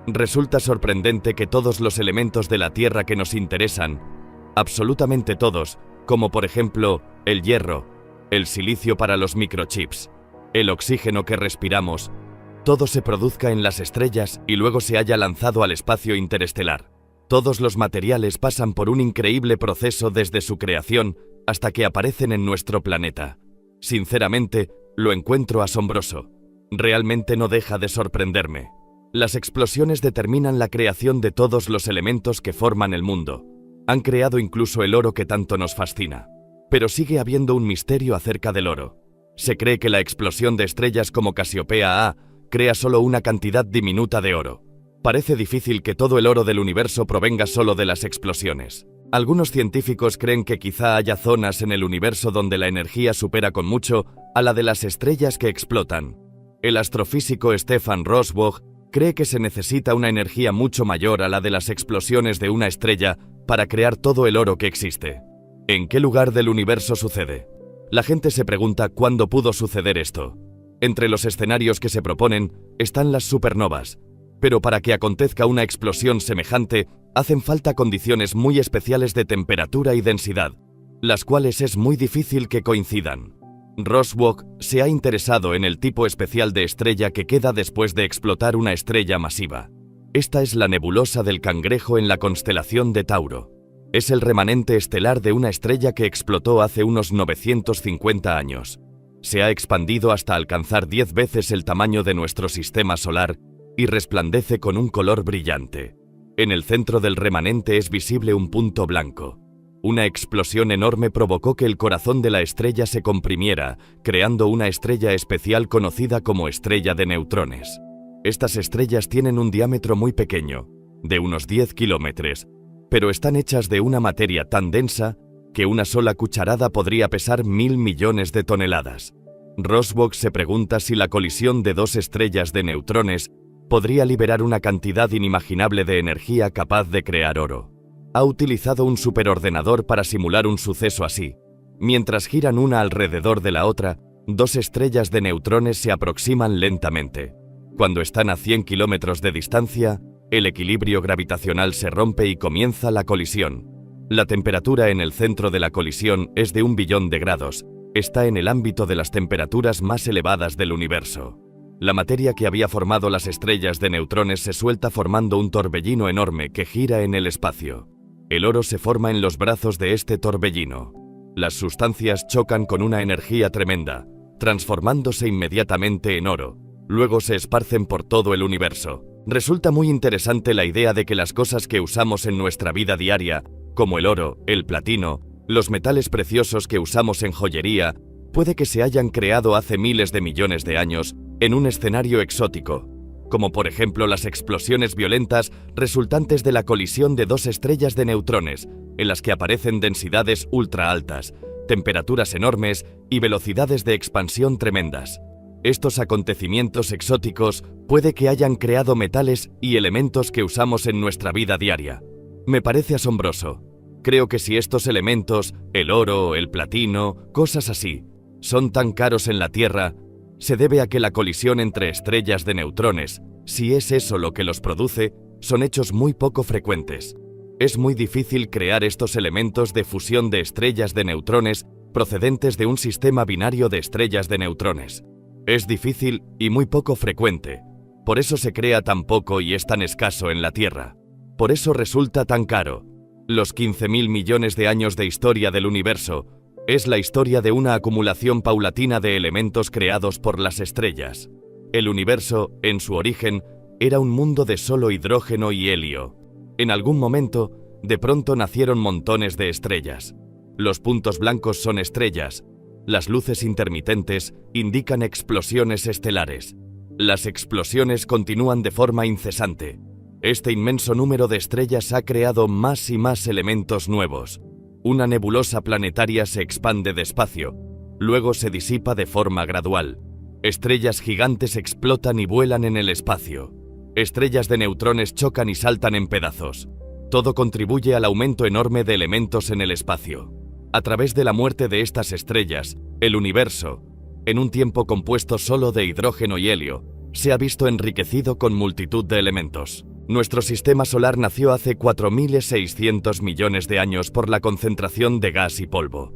A: Resulta sorprendente que todos los elementos de la Tierra que nos interesan, absolutamente todos, como por ejemplo el hierro, el silicio para los microchips, el oxígeno que respiramos, todo se produzca en las estrellas y luego se haya lanzado al espacio interestelar. Todos los materiales pasan por un increíble proceso desde su creación hasta que aparecen en nuestro planeta. Sinceramente, lo encuentro asombroso. Realmente no deja de sorprenderme. Las explosiones determinan la creación de todos los elementos que forman el mundo. Han creado incluso el oro que tanto nos fascina. Pero sigue habiendo un misterio acerca del oro. Se cree que la explosión de estrellas como Casiopea A crea solo una cantidad diminuta de oro. Parece difícil que todo el oro del universo provenga solo de las explosiones. Algunos científicos creen que quizá haya zonas en el universo donde la energía supera con mucho a la de las estrellas que explotan. El astrofísico Stefan Roswag cree que se necesita una energía mucho mayor a la de las explosiones de una estrella para crear todo el oro que existe. ¿En qué lugar del universo sucede? La gente se pregunta cuándo pudo suceder esto. Entre los escenarios que se proponen están las supernovas, pero para que acontezca una explosión semejante hacen falta condiciones muy especiales de temperatura y densidad, las cuales es muy difícil que coincidan. Roswag se ha interesado en el tipo especial de estrella que queda después de explotar una estrella masiva. Esta es la nebulosa del Cangrejo en la constelación de Tauro. Es el remanente estelar de una estrella que explotó hace unos 950 años. Se ha expandido hasta alcanzar 10 veces el tamaño de nuestro sistema solar y resplandece con un color brillante. En el centro del remanente es visible un punto blanco. Una explosión enorme provocó que el corazón de la estrella se comprimiera, creando una estrella especial conocida como estrella de neutrones. Estas estrellas tienen un diámetro muy pequeño, de unos 10 kilómetros, pero están hechas de una materia tan densa que una sola cucharada podría pesar 1.000 millones de toneladas. Roswag se pregunta si la colisión de dos estrellas de neutrones podría liberar una cantidad inimaginable de energía capaz de crear oro. Ha utilizado un superordenador para simular un suceso así. Mientras giran una alrededor de la otra, dos estrellas de neutrones se aproximan lentamente. Cuando están a 100 kilómetros de distancia, el equilibrio gravitacional se rompe y comienza la colisión. La temperatura en el centro de la colisión es de 1 billón de grados. Está en el ámbito de las temperaturas más elevadas del universo. La materia que había formado las estrellas de neutrones se suelta formando un torbellino enorme que gira en el espacio. El oro se forma en los brazos de este torbellino. Las sustancias chocan con una energía tremenda, transformándose inmediatamente en oro. Luego se esparcen por todo el universo. Resulta muy interesante la idea de que las cosas que usamos en nuestra vida diaria, como el oro, el platino, los metales preciosos que usamos en joyería, puede que se hayan creado hace miles de millones de años en un escenario exótico, como por ejemplo las explosiones violentas resultantes de la colisión de dos estrellas de neutrones, en las que aparecen densidades ultra altas, temperaturas enormes y velocidades de expansión tremendas. Estos acontecimientos exóticos puede que hayan creado metales y elementos que usamos en nuestra vida diaria. Me parece asombroso. Creo que si estos elementos, el oro, el platino, cosas así, son tan caros en la Tierra, se debe a que la colisión entre estrellas de neutrones, si es eso lo que los produce, son hechos muy poco frecuentes. Es muy difícil crear estos elementos de fusión de estrellas de neutrones procedentes de un sistema binario de estrellas de neutrones. Es difícil y muy poco frecuente. Por eso se crea tan poco y es tan escaso en la Tierra. Por eso resulta tan caro. Los 15.000 millones de años de historia del universo es la historia de una acumulación paulatina de elementos creados por las estrellas. El universo, en su origen, era un mundo de solo hidrógeno y helio. En algún momento, de pronto nacieron montones de estrellas. Los puntos blancos son estrellas. Las luces intermitentes indican explosiones estelares. Las explosiones continúan de forma incesante. Este inmenso número de estrellas ha creado más y más elementos nuevos. Una nebulosa planetaria se expande despacio, luego se disipa de forma gradual. Estrellas gigantes explotan y vuelan en el espacio. Estrellas de neutrones chocan y saltan en pedazos. Todo contribuye al aumento enorme de elementos en el espacio. A través de la muerte de estas estrellas, el universo, en un tiempo compuesto solo de hidrógeno y helio, se ha visto enriquecido con multitud de elementos. Nuestro sistema solar nació hace 4.600 millones de años por la concentración de gas y polvo.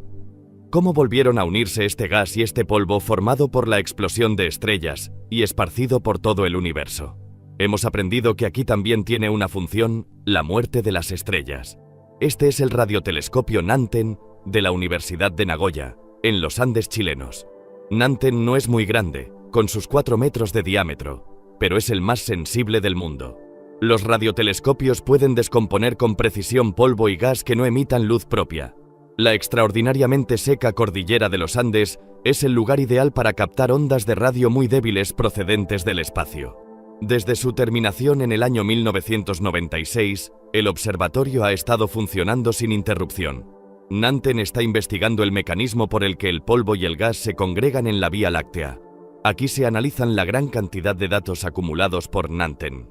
A: ¿Cómo volvieron a unirse este gas y este polvo formado por la explosión de estrellas y esparcido por todo el universo? Hemos aprendido que aquí también tiene una función, la muerte de las estrellas. Este es el radiotelescopio Nanten de la Universidad de Nagoya, en los Andes chilenos. Nanten no es muy grande, con sus 4 metros de diámetro, pero es el más sensible del mundo. Los radiotelescopios pueden descomponer con precisión polvo y gas que no emitan luz propia. La extraordinariamente seca cordillera de los Andes es el lugar ideal para captar ondas de radio muy débiles procedentes del espacio. Desde su terminación en el año 1996, el observatorio ha estado funcionando sin interrupción. Nanten está investigando el mecanismo por el que el polvo y el gas se congregan en la Vía Láctea. Aquí se analizan la gran cantidad de datos acumulados por Nanten.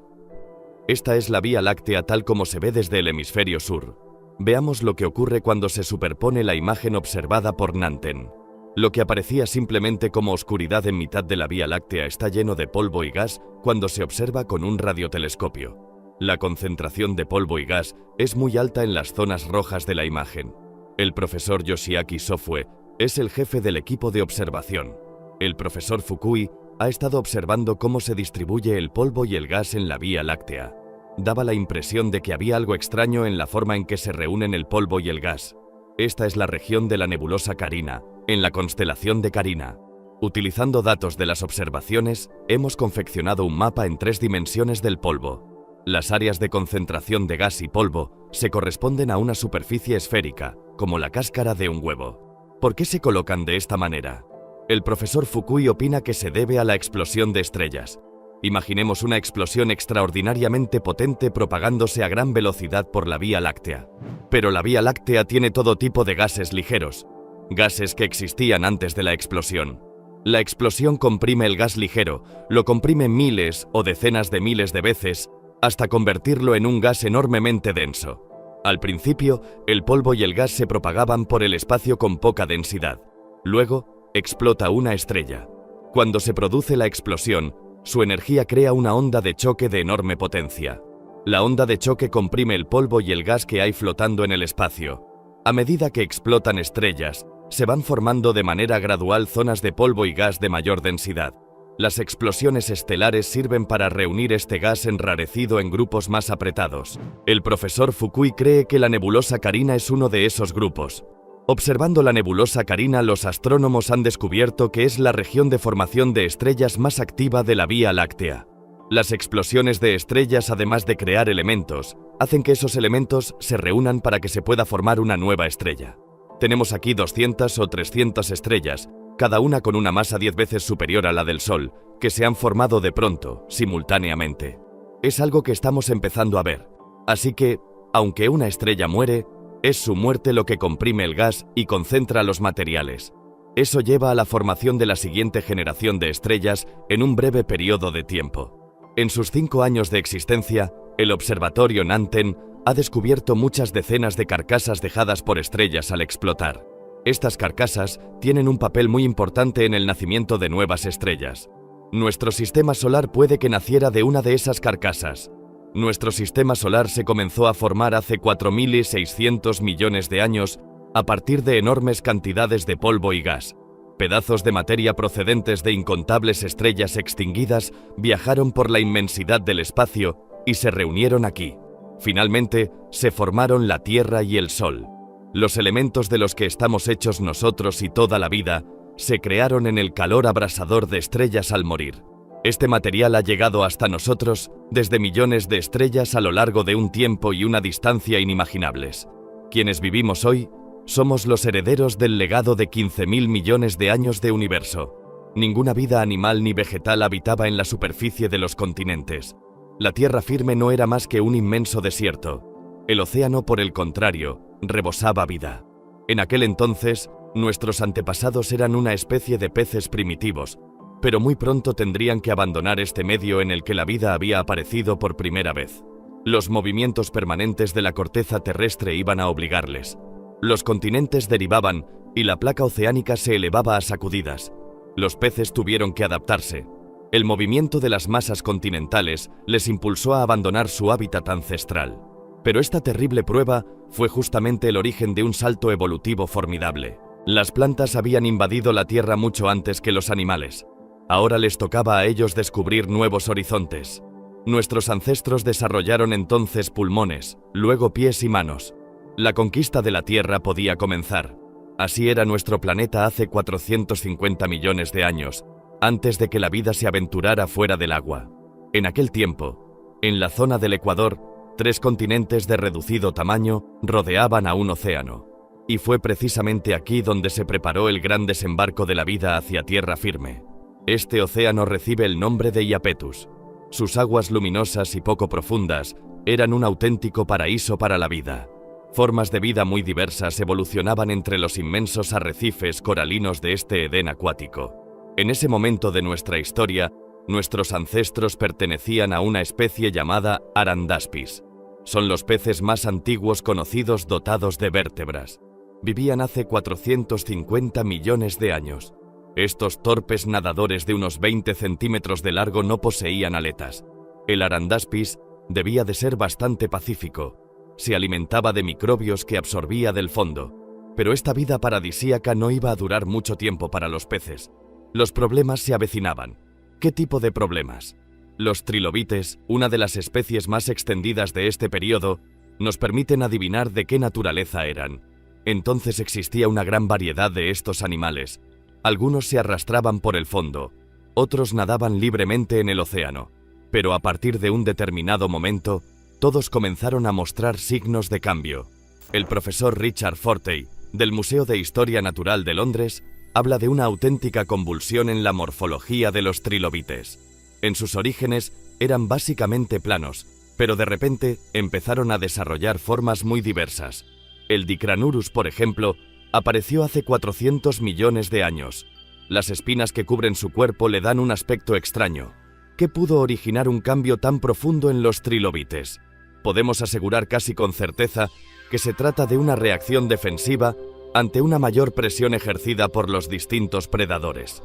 A: Esta es la Vía Láctea tal como se ve desde el hemisferio sur. Veamos lo que ocurre cuando se superpone la imagen observada por Nanten. Lo que aparecía simplemente como oscuridad en mitad de la Vía Láctea está lleno de polvo y gas cuando se observa con un radiotelescopio. La concentración de polvo y gas es muy alta en las zonas rojas de la imagen. El profesor Yoshiaki Sofue es el jefe del equipo de observación. El profesor Fukui ha estado observando cómo se distribuye el polvo y el gas en la Vía Láctea. Daba la impresión de que había algo extraño en la forma en que se reúnen el polvo y el gas. Esta es la región de la nebulosa Carina, en la constelación de Carina. Utilizando datos de las observaciones, hemos confeccionado un mapa en 3 dimensiones del polvo. Las áreas de concentración de gas y polvo se corresponden a una superficie esférica, como la cáscara de un huevo. ¿Por qué se colocan de esta manera? El profesor Fukui opina que se debe a la explosión de estrellas. Imaginemos una explosión extraordinariamente potente propagándose a gran velocidad por la Vía Láctea. Pero la Vía Láctea tiene todo tipo de gases ligeros, gases que existían antes de la explosión. La explosión comprime el gas ligero, lo comprime miles o decenas de miles de veces, hasta convertirlo en un gas enormemente denso. Al principio, el polvo y el gas se propagaban por el espacio con poca densidad. Luego, explota una estrella. Cuando se produce la explosión, su energía crea una onda de choque de enorme potencia. La onda de choque comprime el polvo y el gas que hay flotando en el espacio. A medida que explotan estrellas, se van formando de manera gradual zonas de polvo y gas de mayor densidad. Las explosiones estelares sirven para reunir este gas enrarecido en grupos más apretados. El profesor Fukui cree que la nebulosa Carina es uno de esos grupos. Observando la nebulosa Carina, los astrónomos han descubierto que es la región de formación de estrellas más activa de la Vía Láctea. Las explosiones de estrellas, además de crear elementos, hacen que esos elementos se reúnan para que se pueda formar una nueva estrella. Tenemos aquí 200 o 300 estrellas, cada una con una masa 10 veces superior a la del Sol, que se han formado de pronto, simultáneamente. Es algo que estamos empezando a ver. Así que, aunque una estrella muere, es su muerte lo que comprime el gas y concentra los materiales. Eso lleva a la formación de la siguiente generación de estrellas en un breve periodo de tiempo. En sus 5 años de existencia, el observatorio Nanten ha descubierto muchas decenas de carcasas dejadas por estrellas al explotar. Estas carcasas tienen un papel muy importante en el nacimiento de nuevas estrellas. Nuestro sistema solar puede que naciera de una de esas carcasas. Nuestro sistema solar se comenzó a formar hace 4.600 millones de años a partir de enormes cantidades de polvo y gas. Pedazos de materia procedentes de incontables estrellas extinguidas viajaron por la inmensidad del espacio y se reunieron aquí. Finalmente, se formaron la Tierra y el Sol. Los elementos de los que estamos hechos nosotros y toda la vida se crearon en el calor abrasador de estrellas al morir. Este material ha llegado hasta nosotros desde millones de estrellas a lo largo de un tiempo y una distancia inimaginables. Quienes vivimos hoy somos los herederos del legado de 15.000 millones de años de universo. Ninguna vida animal ni vegetal habitaba en la superficie de los continentes. La tierra firme no era más que un inmenso desierto. El océano, por el contrario, rebosaba vida. En aquel entonces, nuestros antepasados eran una especie de peces primitivos, pero muy pronto tendrían que abandonar este medio en el que la vida había aparecido por primera vez. Los movimientos permanentes de la corteza terrestre iban a obligarles. Los continentes derivaban y la placa oceánica se elevaba a sacudidas. Los peces tuvieron que adaptarse. El movimiento de las masas continentales les impulsó a abandonar su hábitat ancestral. Pero esta terrible prueba fue justamente el origen de un salto evolutivo formidable. Las plantas habían invadido la Tierra mucho antes que los animales. Ahora les tocaba a ellos descubrir nuevos horizontes. Nuestros ancestros desarrollaron entonces pulmones, luego pies y manos. La conquista de la Tierra podía comenzar. Así era nuestro planeta hace 450 millones de años, antes de que la vida se aventurara fuera del agua. En aquel tiempo, en la zona del Ecuador, 3 continentes de reducido tamaño rodeaban a un océano. Y fue precisamente aquí donde se preparó el gran desembarco de la vida hacia tierra firme. Este océano recibe el nombre de Iapetus. Sus aguas luminosas y poco profundas eran un auténtico paraíso para la vida. Formas de vida muy diversas evolucionaban entre los inmensos arrecifes coralinos de este Edén acuático. En ese momento de nuestra historia, nuestros ancestros pertenecían a una especie llamada Arandaspis. Son los peces más antiguos conocidos dotados de vértebras. Vivían hace 450 millones de años. Estos torpes nadadores de unos 20 centímetros de largo no poseían aletas. El Arandaspis debía de ser bastante pacífico. Se alimentaba de microbios que absorbía del fondo. Pero esta vida paradisíaca no iba a durar mucho tiempo para los peces. Los problemas se avecinaban. ¿Qué tipo de problemas? Los trilobites, una de las especies más extendidas de este periodo, nos permiten adivinar de qué naturaleza eran. Entonces existía una gran variedad de estos animales. Algunos se arrastraban por el fondo, otros nadaban libremente en el océano. Pero a partir de un determinado momento, todos comenzaron a mostrar signos de cambio. El profesor Richard Fortey, del Museo de Historia Natural de Londres, habla de una auténtica convulsión en la morfología de los trilobites. En sus orígenes eran básicamente planos, pero de repente empezaron a desarrollar formas muy diversas. El Dicranurus, por ejemplo, apareció hace 400 millones de años. Las espinas que cubren su cuerpo le dan un aspecto extraño. ¿Qué pudo originar un cambio tan profundo en los trilobites? Podemos asegurar casi con certeza que se trata de una reacción defensiva ante una mayor presión ejercida por los distintos predadores.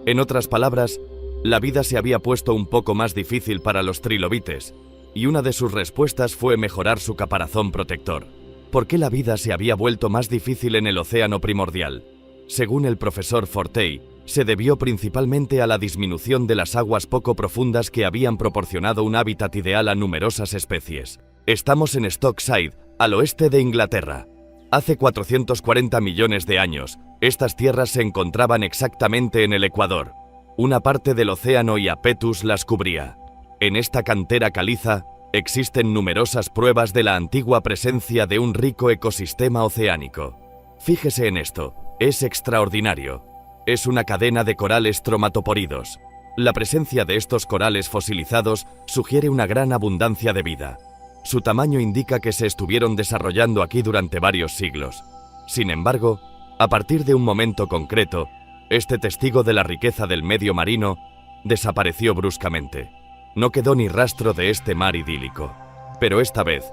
A: En otras palabras, la vida se había puesto un poco más difícil para los trilobites, y una de sus respuestas fue mejorar su caparazón protector. ¿Por qué la vida se había vuelto más difícil en el océano primordial? Según el profesor Fortey, se debió principalmente a la disminución de las aguas poco profundas que habían proporcionado un hábitat ideal a numerosas especies. Estamos en Stockside, al oeste de Inglaterra. Hace 440 millones de años, estas tierras se encontraban exactamente en el Ecuador. Una parte del océano Iapetus las cubría. En esta cantera caliza, existen numerosas pruebas de la antigua presencia de un rico ecosistema oceánico. Fíjese en esto, es extraordinario. Es una cadena de corales tromatoporidos. La presencia de estos corales fosilizados sugiere una gran abundancia de vida. Su tamaño indica que se estuvieron desarrollando aquí durante varios siglos. Sin embargo, a partir de un momento concreto, este testigo de la riqueza del medio marino desapareció bruscamente. No quedó ni rastro de este mar idílico. Pero esta vez,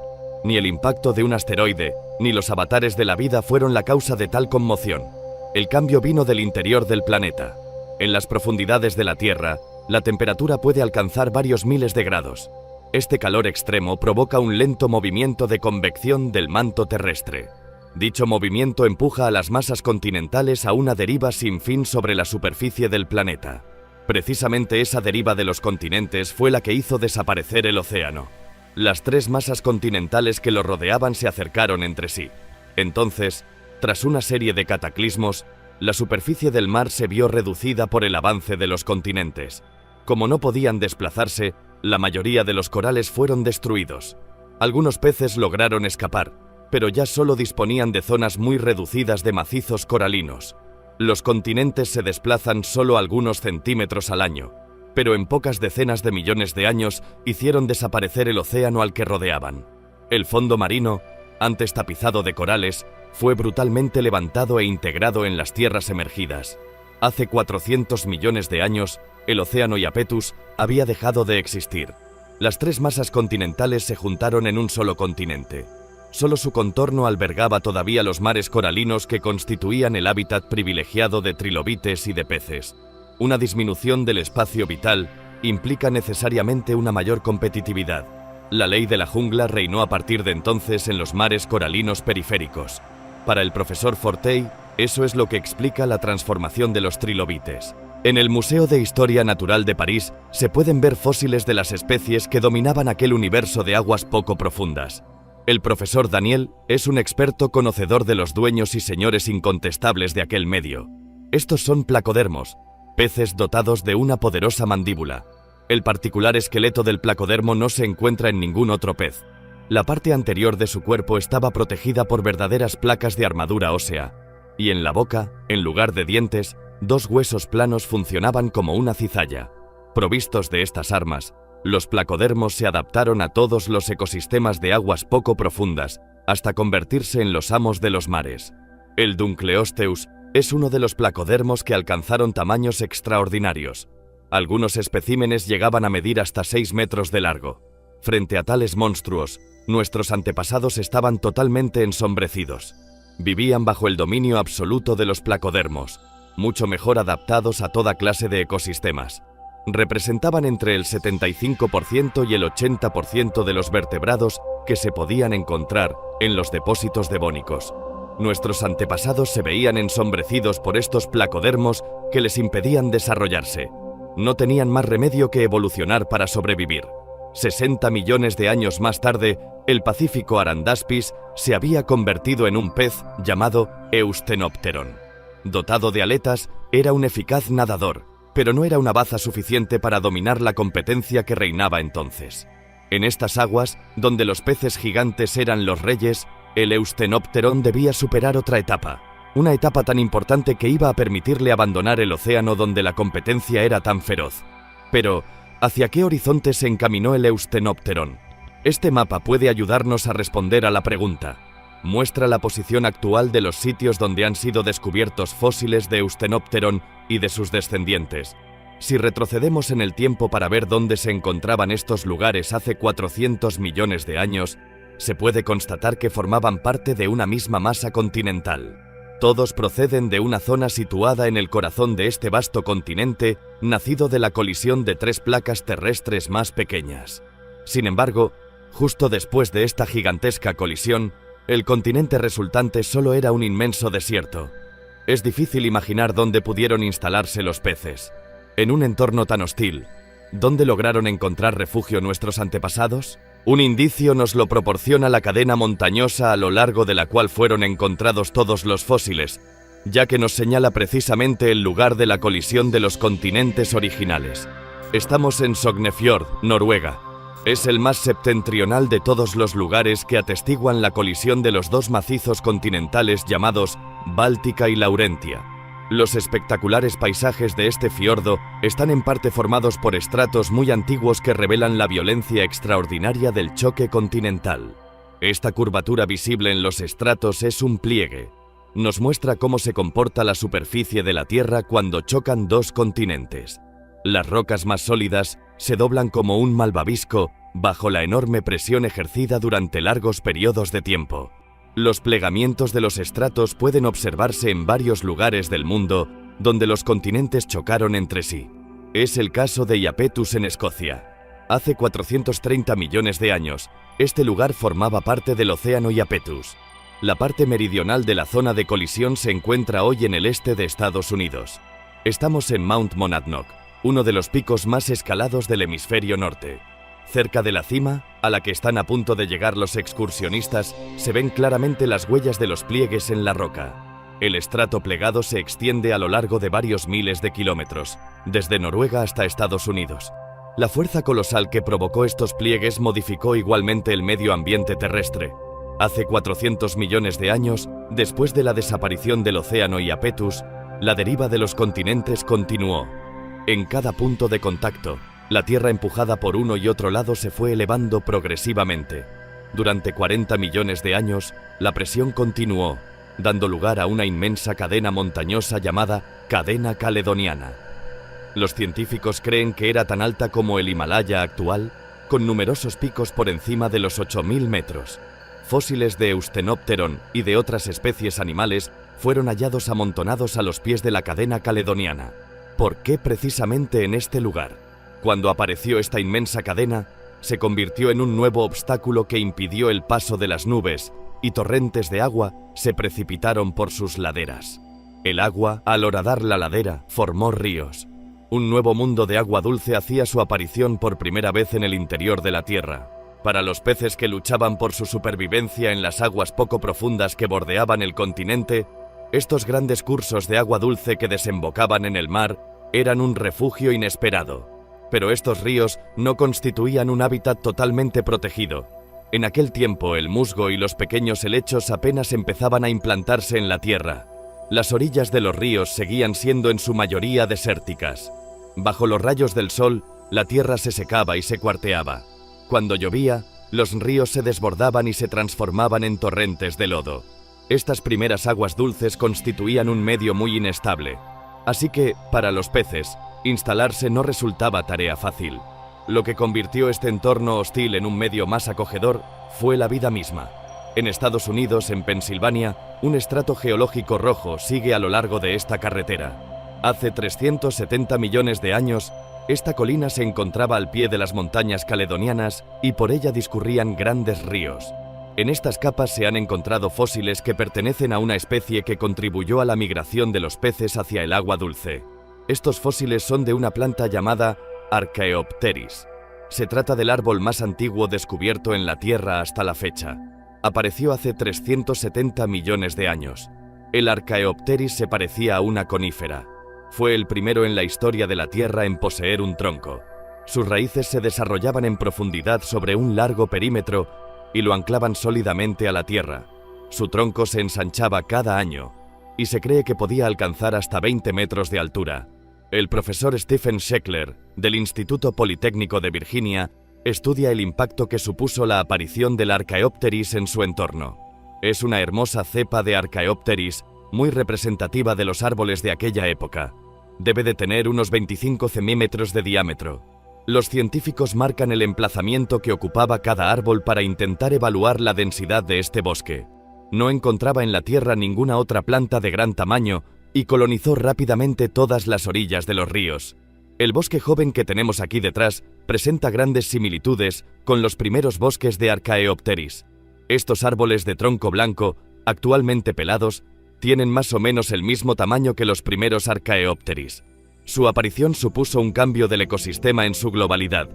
A: ni el impacto de un asteroide, ni los avatares de la vida fueron la causa de tal conmoción. El cambio vino del interior del planeta. En las profundidades de la Tierra, la temperatura puede alcanzar varios miles de grados. Este calor extremo provoca un lento movimiento de convección del manto terrestre. Dicho movimiento empuja a las masas continentales a una deriva sin fin sobre la superficie del planeta. Precisamente esa deriva de los continentes fue la que hizo desaparecer el océano. Las tres masas continentales que lo rodeaban se acercaron entre sí. Entonces, tras una serie de cataclismos, la superficie del mar se vio reducida por el avance de los continentes. Como no podían desplazarse, la mayoría de los corales fueron destruidos. Algunos peces lograron escapar, pero ya solo disponían de zonas muy reducidas de macizos coralinos. Los continentes se desplazan solo algunos centímetros al año, pero en pocas decenas de millones de años hicieron desaparecer el océano al que rodeaban. El fondo marino, antes tapizado de corales, fue brutalmente levantado e integrado en las tierras emergidas. Hace 400 millones de años, el océano Iapetus había dejado de existir. Las tres masas continentales se juntaron en un solo continente. Solo su contorno albergaba todavía los mares coralinos que constituían el hábitat privilegiado de trilobites y de peces. Una disminución del espacio vital implica necesariamente una mayor competitividad. La ley de la jungla reinó a partir de entonces en los mares coralinos periféricos. Para el profesor Fortey, eso es lo que explica la transformación de los trilobites. En el Museo de Historia Natural de París se pueden ver fósiles de las especies que dominaban aquel universo de aguas poco profundas. El profesor Daniel es un experto conocedor de los dueños y señores incontestables de aquel medio. Estos son placodermos, peces dotados de una poderosa mandíbula. El particular esqueleto del placodermo no se encuentra en ningún otro pez. La parte anterior de su cuerpo estaba protegida por verdaderas placas de armadura ósea, y en la boca, en lugar de dientes, dos huesos planos funcionaban como una cizalla. Provistos de estas armas, los placodermos se adaptaron a todos los ecosistemas de aguas poco profundas, hasta convertirse en los amos de los mares. El Dunkleosteus es uno de los placodermos que alcanzaron tamaños extraordinarios. Algunos especímenes llegaban a medir hasta 6 metros de largo. Frente a tales monstruos, nuestros antepasados estaban totalmente ensombrecidos. Vivían bajo el dominio absoluto de los placodermos, mucho mejor adaptados a toda clase de ecosistemas. Representaban entre el 75% y el 80% de los vertebrados que se podían encontrar en los depósitos devónicos. Nuestros antepasados se veían ensombrecidos por estos placodermos que les impedían desarrollarse. No tenían más remedio que evolucionar para sobrevivir. 60 millones de años más tarde, el Pacífico Arandaspis se había convertido en un pez llamado Eustenopteron. Dotado de aletas, era un eficaz nadador, pero no era una baza suficiente para dominar la competencia que reinaba entonces. En estas aguas, donde los peces gigantes eran los reyes, el Eustenopteron debía superar otra etapa. Una etapa tan importante que iba a permitirle abandonar el océano donde la competencia era tan feroz. Pero, ¿hacia qué horizonte se encaminó el Eustenopteron? Este mapa puede ayudarnos a responder a la pregunta. Muestra la posición actual de los sitios donde han sido descubiertos fósiles de Eustenopteron y de sus descendientes. Si retrocedemos en el tiempo para ver dónde se encontraban estos lugares hace 400 millones de años, se puede constatar que formaban parte de una misma masa continental. Todos proceden de una zona situada en el corazón de este vasto continente, nacido de la colisión de tres placas terrestres más pequeñas. Sin embargo, Justo después de esta gigantesca colisión, el continente resultante solo era un inmenso desierto. Es difícil imaginar dónde pudieron instalarse los peces. En un entorno tan hostil, ¿dónde lograron encontrar refugio nuestros antepasados? Un indicio nos lo proporciona la cadena montañosa a lo largo de la cual fueron encontrados todos los fósiles, ya que nos señala precisamente el lugar de la colisión de los continentes originales. Estamos en Sognefjord, Noruega. Es el más septentrional de todos los lugares que atestiguan la colisión de los dos macizos continentales llamados Báltica y Laurentia. Los espectaculares paisajes de este fiordo están en parte formados por estratos muy antiguos que revelan la violencia extraordinaria del choque continental. Esta curvatura visible en los estratos es un pliegue. Nos muestra cómo se comporta la superficie de la Tierra cuando chocan dos continentes. Las rocas más sólidas se doblan como un malvavisco bajo la enorme presión ejercida durante largos periodos de tiempo. Los plegamientos de los estratos pueden observarse en varios lugares del mundo donde los continentes chocaron entre sí. Es el caso de Iapetus en Escocia. Hace 430 millones de años, este lugar formaba parte del océano Iapetus. La parte meridional de la zona de colisión se encuentra hoy en el este de Estados Unidos. Estamos en Mount Monadnock, uno de los picos más escalados del hemisferio norte. Cerca de la cima, a la que están a punto de llegar los excursionistas, se ven claramente las huellas de los pliegues en la roca. El estrato plegado se extiende a lo largo de varios miles de kilómetros, desde Noruega hasta Estados Unidos. La fuerza colosal que provocó estos pliegues modificó igualmente el medio ambiente terrestre. Hace 400 millones de años, después de la desaparición del océano Iapetus, la deriva de los continentes continuó. En cada punto de contacto, la Tierra empujada por uno y otro lado se fue elevando progresivamente. Durante 40 millones de años, la presión continuó, dando lugar a una inmensa cadena montañosa llamada Cadena Caledoniana. Los científicos creen que era tan alta como el Himalaya actual, con numerosos picos por encima de los 8.000 metros. Fósiles de Eustenopteron y de otras especies animales fueron hallados amontonados a los pies de la cadena caledoniana. ¿Por qué precisamente en este lugar? Cuando apareció esta inmensa cadena, se convirtió en un nuevo obstáculo que impidió el paso de las nubes, y torrentes de agua se precipitaron por sus laderas. El agua, al horadar la ladera, formó ríos. Un nuevo mundo de agua dulce hacía su aparición por primera vez en el interior de la Tierra. Para los peces que luchaban por su supervivencia en las aguas poco profundas que bordeaban el continente, estos grandes cursos de agua dulce que desembocaban en el mar eran un refugio inesperado. Pero estos ríos no constituían un hábitat totalmente protegido. En aquel tiempo el musgo y los pequeños helechos apenas empezaban a implantarse en la tierra. Las orillas de los ríos seguían siendo en su mayoría desérticas. Bajo los rayos del sol, la tierra se secaba y se cuarteaba. Cuando llovía, los ríos se desbordaban y se transformaban en torrentes de lodo. Estas primeras aguas dulces constituían un medio muy inestable. Así que, para los peces, instalarse no resultaba tarea fácil. Lo que convirtió este entorno hostil en un medio más acogedor fue la vida misma. En Estados Unidos, en Pensilvania, un estrato geológico rojo sigue a lo largo de esta carretera. Hace 370 millones de años, esta colina se encontraba al pie de las montañas caledonianas y por ella discurrían grandes ríos. En estas capas se han encontrado fósiles que pertenecen a una especie que contribuyó a la migración de los peces hacia el agua dulce. Estos fósiles son de una planta llamada Archaeopteris. Se trata del árbol más antiguo descubierto en la Tierra hasta la fecha. Apareció hace 370 millones de años. El Archaeopteris se parecía a una conífera. Fue el primero en la historia de la Tierra en poseer un tronco. Sus raíces se desarrollaban en profundidad sobre un largo perímetro y lo anclaban sólidamente a la tierra. Su tronco se ensanchaba cada año y se cree que podía alcanzar hasta 20 metros de altura. El profesor Stephen Sheckler, del Instituto Politécnico de Virginia, estudia el impacto que supuso la aparición del Archaeopteris en su entorno. Es una hermosa cepa de Archaeopteris, muy representativa de los árboles de aquella época. Debe de tener unos 25 centímetros de diámetro. Los científicos marcan el emplazamiento que ocupaba cada árbol para intentar evaluar la densidad de este bosque. No encontraba en la Tierra ninguna otra planta de gran tamaño y colonizó rápidamente todas las orillas de los ríos. El bosque joven que tenemos aquí detrás presenta grandes similitudes con los primeros bosques de Archaeopteris. Estos árboles de tronco blanco, actualmente pelados, tienen más o menos el mismo tamaño que los primeros Archaeopteris. Su aparición supuso un cambio del ecosistema en su globalidad.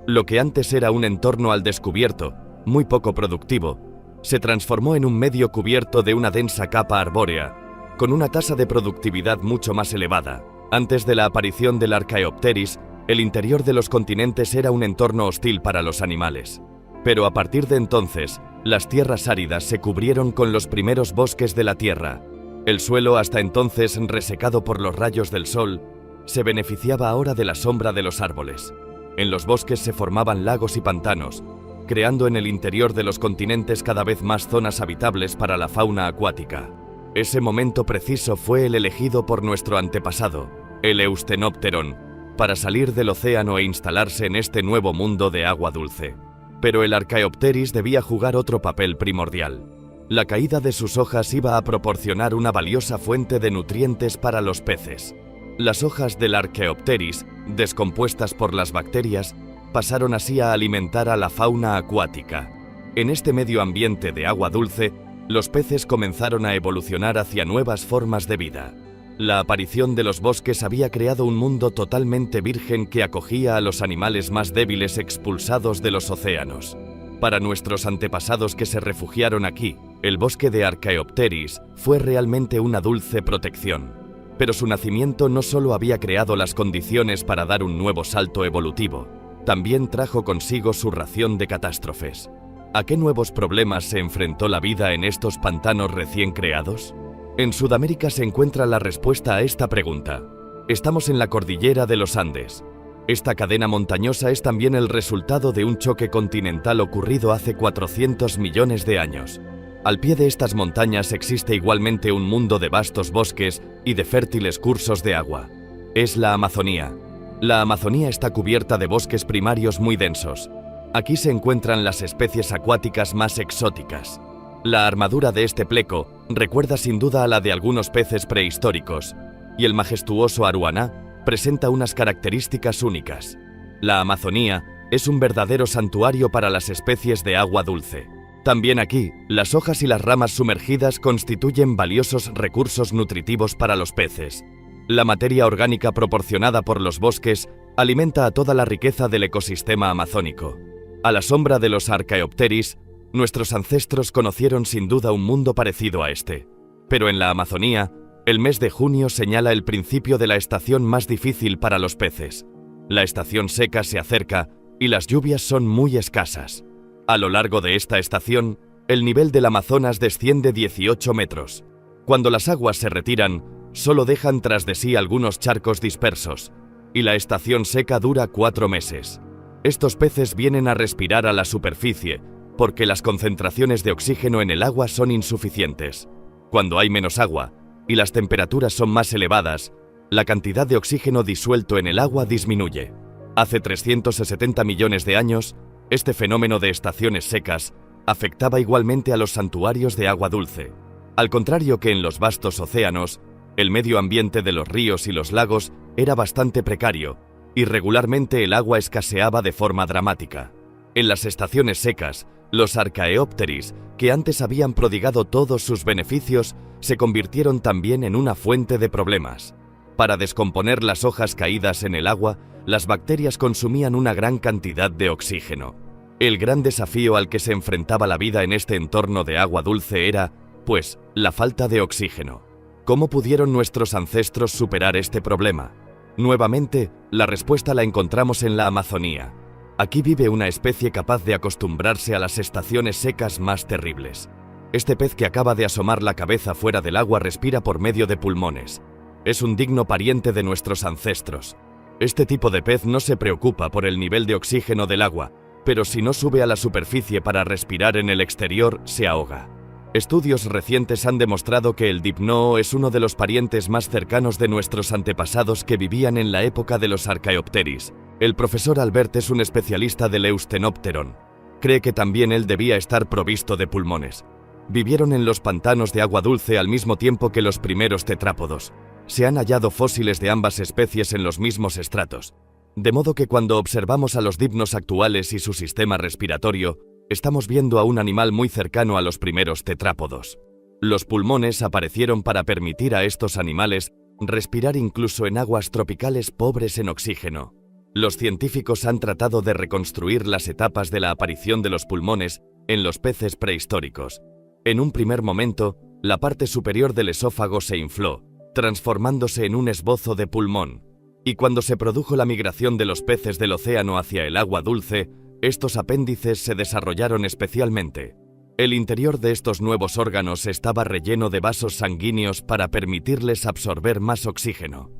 A: Lo que antes era un entorno al descubierto, muy poco productivo, se transformó en un medio cubierto de una densa capa arbórea, con una tasa de productividad mucho más elevada. Antes de la aparición del Archaeopteris, el interior de los continentes era un entorno hostil para los animales. Pero a partir de entonces, las tierras áridas se cubrieron con los primeros bosques de la Tierra. El suelo, hasta entonces resecado por los rayos del sol, se beneficiaba ahora de la sombra de los árboles. En los bosques se formaban lagos y pantanos, creando en el interior de los continentes cada vez más zonas habitables para la fauna acuática. Ese momento preciso fue el elegido por nuestro antepasado, el Eusthenopteron, para salir del océano e instalarse en este nuevo mundo de agua dulce. Pero el Archaeopteris debía jugar otro papel primordial. La caída de sus hojas iba a proporcionar una valiosa fuente de nutrientes para los peces. Las hojas del Archaeopteris, descompuestas por las bacterias, pasaron así a alimentar a la fauna acuática. En este medio ambiente de agua dulce, los peces comenzaron a evolucionar hacia nuevas formas de vida. La aparición de los bosques había creado un mundo totalmente virgen que acogía a los animales más débiles expulsados de los océanos. Para nuestros antepasados que se refugiaron aquí, el bosque de Archaeopteris fue realmente una dulce protección. Pero su nacimiento no solo había creado las condiciones para dar un nuevo salto evolutivo, también trajo consigo su ración de catástrofes. ¿A qué nuevos problemas se enfrentó la vida en estos pantanos recién creados? En Sudamérica se encuentra la respuesta a esta pregunta. Estamos en la cordillera de los Andes. Esta cadena montañosa es también el resultado de un choque continental ocurrido hace 400 millones de años. Al pie de estas montañas existe igualmente un mundo de vastos bosques y de fértiles cursos de agua. Es la Amazonía. La Amazonía está cubierta de bosques primarios muy densos. Aquí se encuentran las especies acuáticas más exóticas. La armadura de este pleco recuerda sin duda a la de algunos peces prehistóricos, y el majestuoso aruaná presenta unas características únicas. La Amazonía es un verdadero santuario para las especies de agua dulce. También aquí, las hojas y las ramas sumergidas constituyen valiosos recursos nutritivos para los peces. La materia orgánica proporcionada por los bosques alimenta a toda la riqueza del ecosistema amazónico. A la sombra de los Archaeopteris, nuestros ancestros conocieron sin duda un mundo parecido a este. Pero en la Amazonía, el mes de junio señala el principio de la estación más difícil para los peces. La estación seca se acerca y las lluvias son muy escasas. A lo largo de esta estación, el nivel del Amazonas desciende 18 metros. Cuando las aguas se retiran, solo dejan tras de sí algunos charcos dispersos, y la estación seca dura 4 meses. Estos peces vienen a respirar a la superficie, porque las concentraciones de oxígeno en el agua son insuficientes. Cuando hay menos agua, y las temperaturas son más elevadas, la cantidad de oxígeno disuelto en el agua disminuye. Hace 370 millones de años, este fenómeno de estaciones secas afectaba igualmente a los santuarios de agua dulce. Al contrario que en los vastos océanos, el medio ambiente de los ríos y los lagos era bastante precario, y regularmente el agua escaseaba de forma dramática. En las estaciones secas, los Archaeopteris, que antes habían prodigado todos sus beneficios, se convirtieron también en una fuente de problemas. Para descomponer las hojas caídas en el agua, las bacterias consumían una gran cantidad de oxígeno. El gran desafío al que se enfrentaba la vida en este entorno de agua dulce era, pues, la falta de oxígeno. ¿Cómo pudieron nuestros ancestros superar este problema? Nuevamente, la respuesta la encontramos en la Amazonía. Aquí vive una especie capaz de acostumbrarse a las estaciones secas más terribles. Este pez que acaba de asomar la cabeza fuera del agua respira por medio de pulmones. Es un digno pariente de nuestros ancestros. Este tipo de pez no se preocupa por el nivel de oxígeno del agua, pero si no sube a la superficie para respirar en el exterior, se ahoga. Estudios recientes han demostrado que el dipnoo es uno de los parientes más cercanos de nuestros antepasados que vivían en la época de los Archaeopteris. El profesor Albert es un especialista del Eusthenopteron. Cree que también él debía estar provisto de pulmones. Vivieron en los pantanos de agua dulce al mismo tiempo que los primeros tetrápodos. Se han hallado fósiles de ambas especies en los mismos estratos, de modo que cuando observamos a los dipnos actuales y su sistema respiratorio, estamos viendo a un animal muy cercano a los primeros tetrápodos. Los pulmones aparecieron para permitir a estos animales respirar incluso en aguas tropicales pobres en oxígeno. Los científicos han tratado de reconstruir las etapas de la aparición de los pulmones en los peces prehistóricos. En un primer momento, la parte superior del esófago se infló, transformándose en un esbozo de pulmón. Y cuando se produjo la migración de los peces del océano hacia el agua dulce, estos apéndices se desarrollaron especialmente. El interior de estos nuevos órganos estaba relleno de vasos sanguíneos para permitirles absorber más oxígeno.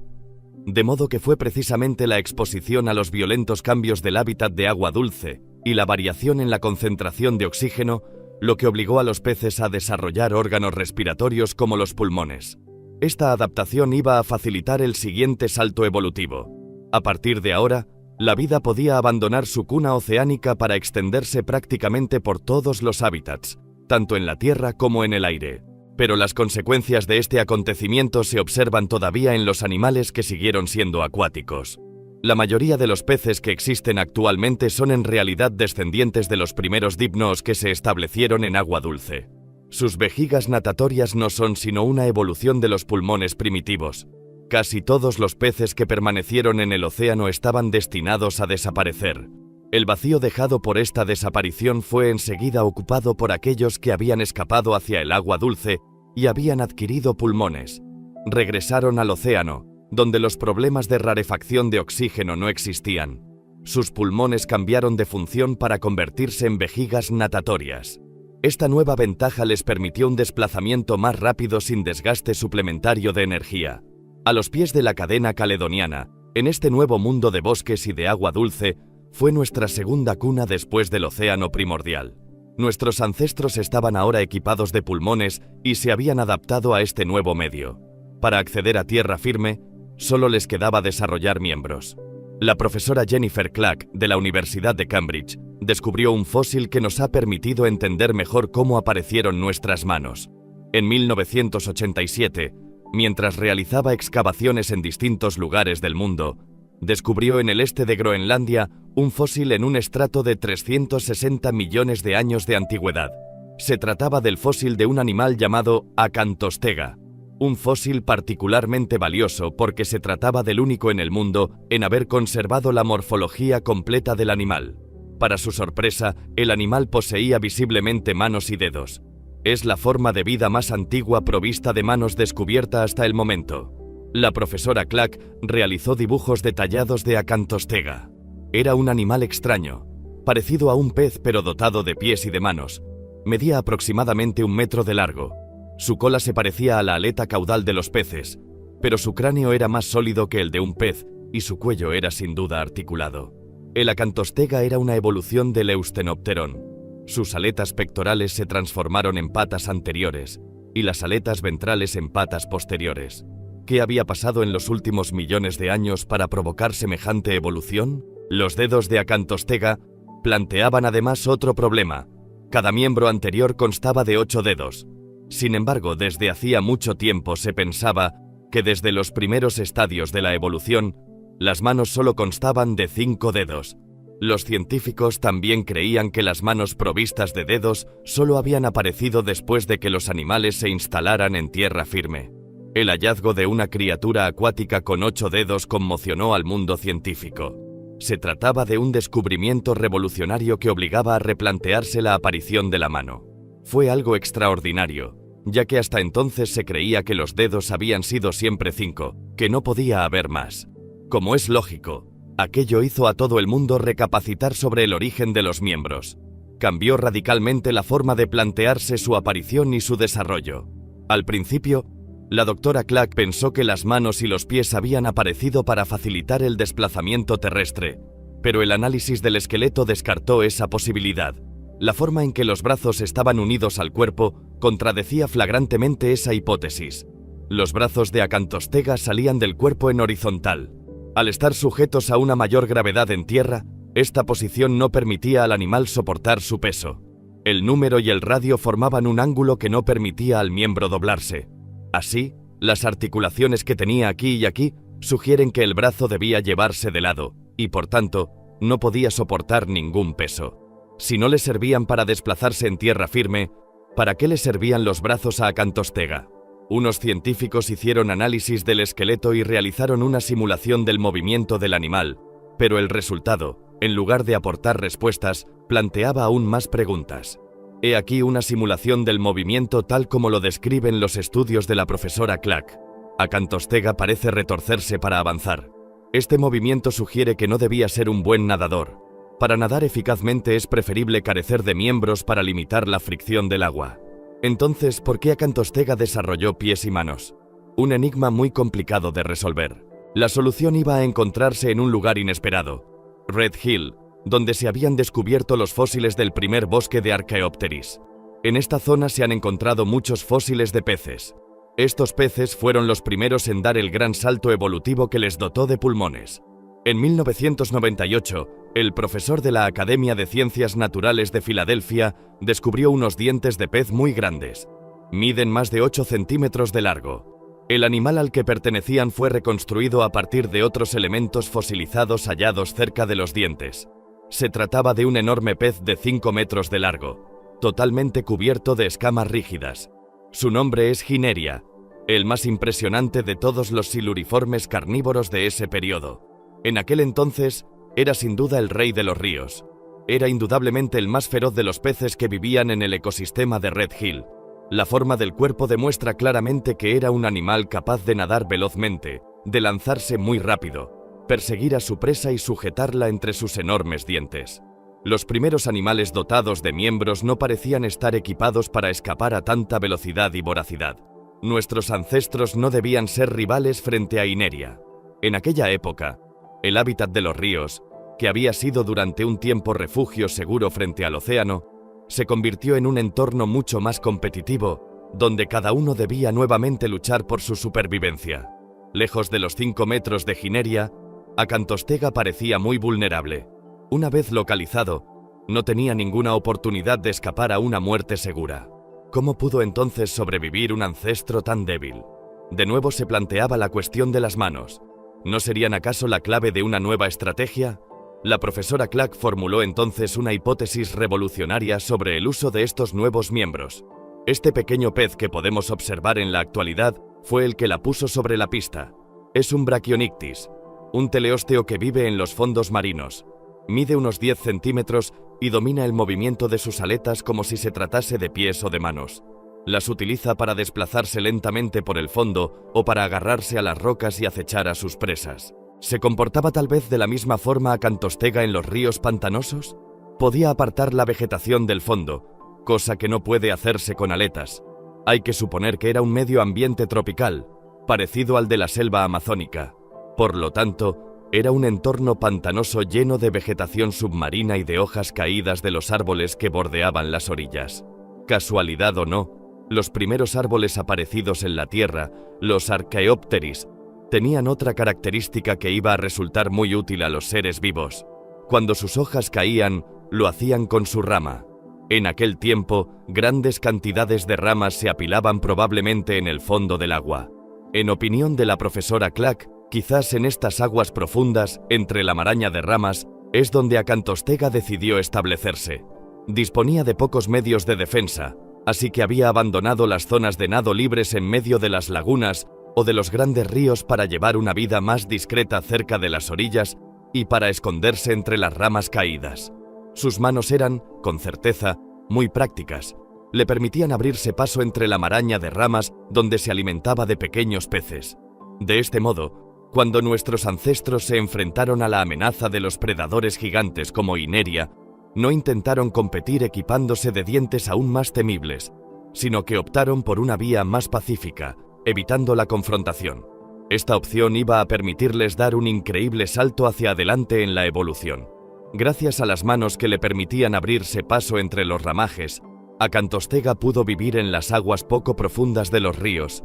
A: De modo que fue precisamente la exposición a los violentos cambios del hábitat de agua dulce y la variación en la concentración de oxígeno lo que obligó a los peces a desarrollar órganos respiratorios como los pulmones. Esta adaptación iba a facilitar el siguiente salto evolutivo. A partir de ahora, la vida podía abandonar su cuna oceánica para extenderse prácticamente por todos los hábitats, tanto en la tierra como en el aire. Pero las consecuencias de este acontecimiento se observan todavía en los animales que siguieron siendo acuáticos. La mayoría de los peces que existen actualmente son en realidad descendientes de los primeros dipnos que se establecieron en agua dulce. Sus vejigas natatorias no son sino una evolución de los pulmones primitivos. Casi todos los peces que permanecieron en el océano estaban destinados a desaparecer. El vacío dejado por esta desaparición fue enseguida ocupado por aquellos que habían escapado hacia el agua dulce y habían adquirido pulmones. Regresaron al océano, donde los problemas de rarefacción de oxígeno no existían. Sus pulmones cambiaron de función para convertirse en vejigas natatorias. Esta nueva ventaja les permitió un desplazamiento más rápido sin desgaste suplementario de energía. A los pies de la cadena caledoniana, en este nuevo mundo de bosques y de agua dulce, fue nuestra segunda cuna después del océano primordial. Nuestros ancestros estaban ahora equipados de pulmones y se habían adaptado a este nuevo medio. Para acceder a tierra firme, solo les quedaba desarrollar miembros. La profesora Jennifer Clack, de la Universidad de Cambridge, descubrió un fósil que nos ha permitido entender mejor cómo aparecieron nuestras manos. En 1987, mientras realizaba excavaciones en distintos lugares del mundo, descubrió en el este de Groenlandia un fósil en un estrato de 360 millones de años de antigüedad. Se trataba del fósil de un animal llamado Acantostega, un fósil particularmente valioso porque se trataba del único en el mundo en haber conservado la morfología completa del animal. Para su sorpresa, el animal poseía visiblemente manos y dedos. Es la forma de vida más antigua provista de manos descubierta hasta el momento. La profesora Clack realizó dibujos detallados de Acantostega. Era un animal extraño, parecido a un pez pero dotado de pies y de manos. Medía aproximadamente 1 metro de largo. Su cola se parecía a la aleta caudal de los peces, pero su cráneo era más sólido que el de un pez y su cuello era sin duda articulado. El Acantostega era una evolución del Eusthenopteron. Sus aletas pectorales se transformaron en patas anteriores y las aletas ventrales en patas posteriores. ¿Qué había pasado en los últimos millones de años para provocar semejante evolución? Los dedos de Acantostega planteaban además otro problema. Cada miembro anterior constaba de 8 dedos. Sin embargo, desde hacía mucho tiempo se pensaba que desde los primeros estadios de la evolución, las manos solo constaban de 5 dedos. Los científicos también creían que las manos provistas de dedos solo habían aparecido después de que los animales se instalaran en tierra firme. El hallazgo de una criatura acuática con 8 dedos conmocionó al mundo científico. Se trataba de un descubrimiento revolucionario que obligaba a replantearse la aparición de la mano. Fue algo extraordinario, ya que hasta entonces se creía que los dedos habían sido siempre 5, que no podía haber más. Como es lógico, aquello hizo a todo el mundo recapacitar sobre el origen de los miembros. Cambió radicalmente la forma de plantearse su aparición y su desarrollo. Al principio, la doctora Clack pensó que las manos y los pies habían aparecido para facilitar el desplazamiento terrestre, pero el análisis del esqueleto descartó esa posibilidad. La forma en que los brazos estaban unidos al cuerpo contradecía flagrantemente esa hipótesis. Los brazos de Acantostega salían del cuerpo en horizontal. Al estar sujetos a una mayor gravedad en tierra, esta posición no permitía al animal soportar su peso. El número y el radio formaban un ángulo que no permitía al miembro doblarse. Así, Las articulaciones que tenía aquí y aquí sugieren que el brazo debía llevarse de lado, y por tanto, no podía soportar ningún peso. Si no le servían para desplazarse en tierra firme, ¿para qué le servían los brazos a Acantostega? Unos científicos hicieron análisis del esqueleto y realizaron una simulación del movimiento del animal, pero el resultado, en lugar de aportar respuestas, planteaba aún más preguntas. He aquí una simulación del movimiento tal como lo describen los estudios de la profesora Clack. Acantostega parece retorcerse para avanzar. Este movimiento sugiere que no debía ser un buen nadador. Para nadar eficazmente es preferible carecer de miembros para limitar la fricción del agua. Entonces, ¿por qué Acantostega desarrolló pies y manos? Un enigma muy complicado de resolver. La solución iba a encontrarse en un lugar inesperado, Red Hill, donde se habían descubierto los fósiles del primer bosque de Archaeopteris. En esta zona se han encontrado muchos fósiles de peces. Estos peces fueron los primeros en dar el gran salto evolutivo que les dotó de pulmones. En 1998, el profesor de la Academia de Ciencias Naturales de Filadelfia descubrió unos dientes de pez muy grandes. Miden más de 8 centímetros de largo. El animal al que pertenecían fue reconstruido a partir de otros elementos fosilizados hallados cerca de los dientes. Se trataba de un enorme pez de 5 metros de largo, totalmente cubierto de escamas rígidas. Su nombre es Gineria, el más impresionante de todos los siluriformes carnívoros de ese periodo. En aquel entonces, era sin duda el rey de los ríos. Era indudablemente el más feroz de los peces que vivían en el ecosistema de Red Hill. La forma del cuerpo demuestra claramente que era un animal capaz de nadar velozmente, de lanzarse muy rápido, perseguir a su presa y sujetarla entre sus enormes dientes. Los primeros animales dotados de miembros no parecían estar equipados para escapar a tanta velocidad y voracidad. Nuestros ancestros no debían ser rivales frente a Ineria. En aquella época, el hábitat de los ríos, que había sido durante un tiempo refugio seguro frente al océano, se convirtió en un entorno mucho más competitivo, donde cada uno debía nuevamente luchar por su supervivencia. Lejos de los 5 metros de Gineria, Acantostega parecía muy vulnerable. Una vez localizado, no tenía ninguna oportunidad de escapar a una muerte segura. ¿Cómo pudo entonces sobrevivir un ancestro tan débil? De nuevo se planteaba la cuestión de las manos. ¿No serían acaso la clave de una nueva estrategia? La profesora Clack formuló entonces una hipótesis revolucionaria sobre el uso de estos nuevos miembros. Este pequeño pez que podemos observar en la actualidad fue el que la puso sobre la pista. Es un Brachionictis, un teleósteo que vive en los fondos marinos. Mide unos 10 centímetros y domina el movimiento de sus aletas como si se tratase de pies o de manos. Las utiliza para desplazarse lentamente por el fondo o para agarrarse a las rocas y acechar a sus presas. ¿Se comportaba tal vez de la misma forma Acantostega en los ríos pantanosos? Podía apartar la vegetación del fondo, cosa que no puede hacerse con aletas. Hay que suponer que era un medio ambiente tropical, parecido al de la selva amazónica. Por lo tanto, era un entorno pantanoso lleno de vegetación submarina y de hojas caídas de los árboles que bordeaban las orillas. Casualidad o no, los primeros árboles aparecidos en la Tierra, los Archaeopteris, tenían otra característica que iba a resultar muy útil a los seres vivos. Cuando sus hojas caían, lo hacían con su rama. En aquel tiempo, grandes cantidades de ramas se apilaban probablemente en el fondo del agua. En opinión de la profesora Clack, quizás en estas aguas profundas, entre la maraña de ramas, es donde Acantostega decidió establecerse. Disponía de pocos medios de defensa, así que había abandonado las zonas de nado libres en medio de las lagunas o de los grandes ríos para llevar una vida más discreta cerca de las orillas y para esconderse entre las ramas caídas. Sus manos eran, con certeza, muy prácticas. Le permitían abrirse paso entre la maraña de ramas donde se alimentaba de pequeños peces. De este modo, cuando nuestros ancestros se enfrentaron a la amenaza de los predadores gigantes como Ineria, no intentaron competir equipándose de dientes aún más temibles, sino que optaron por una vía más pacífica, evitando la confrontación. Esta opción iba a permitirles dar un increíble salto hacia adelante en la evolución. Gracias a las manos que le permitían abrirse paso entre los ramajes, Acantostega pudo vivir en las aguas poco profundas de los ríos,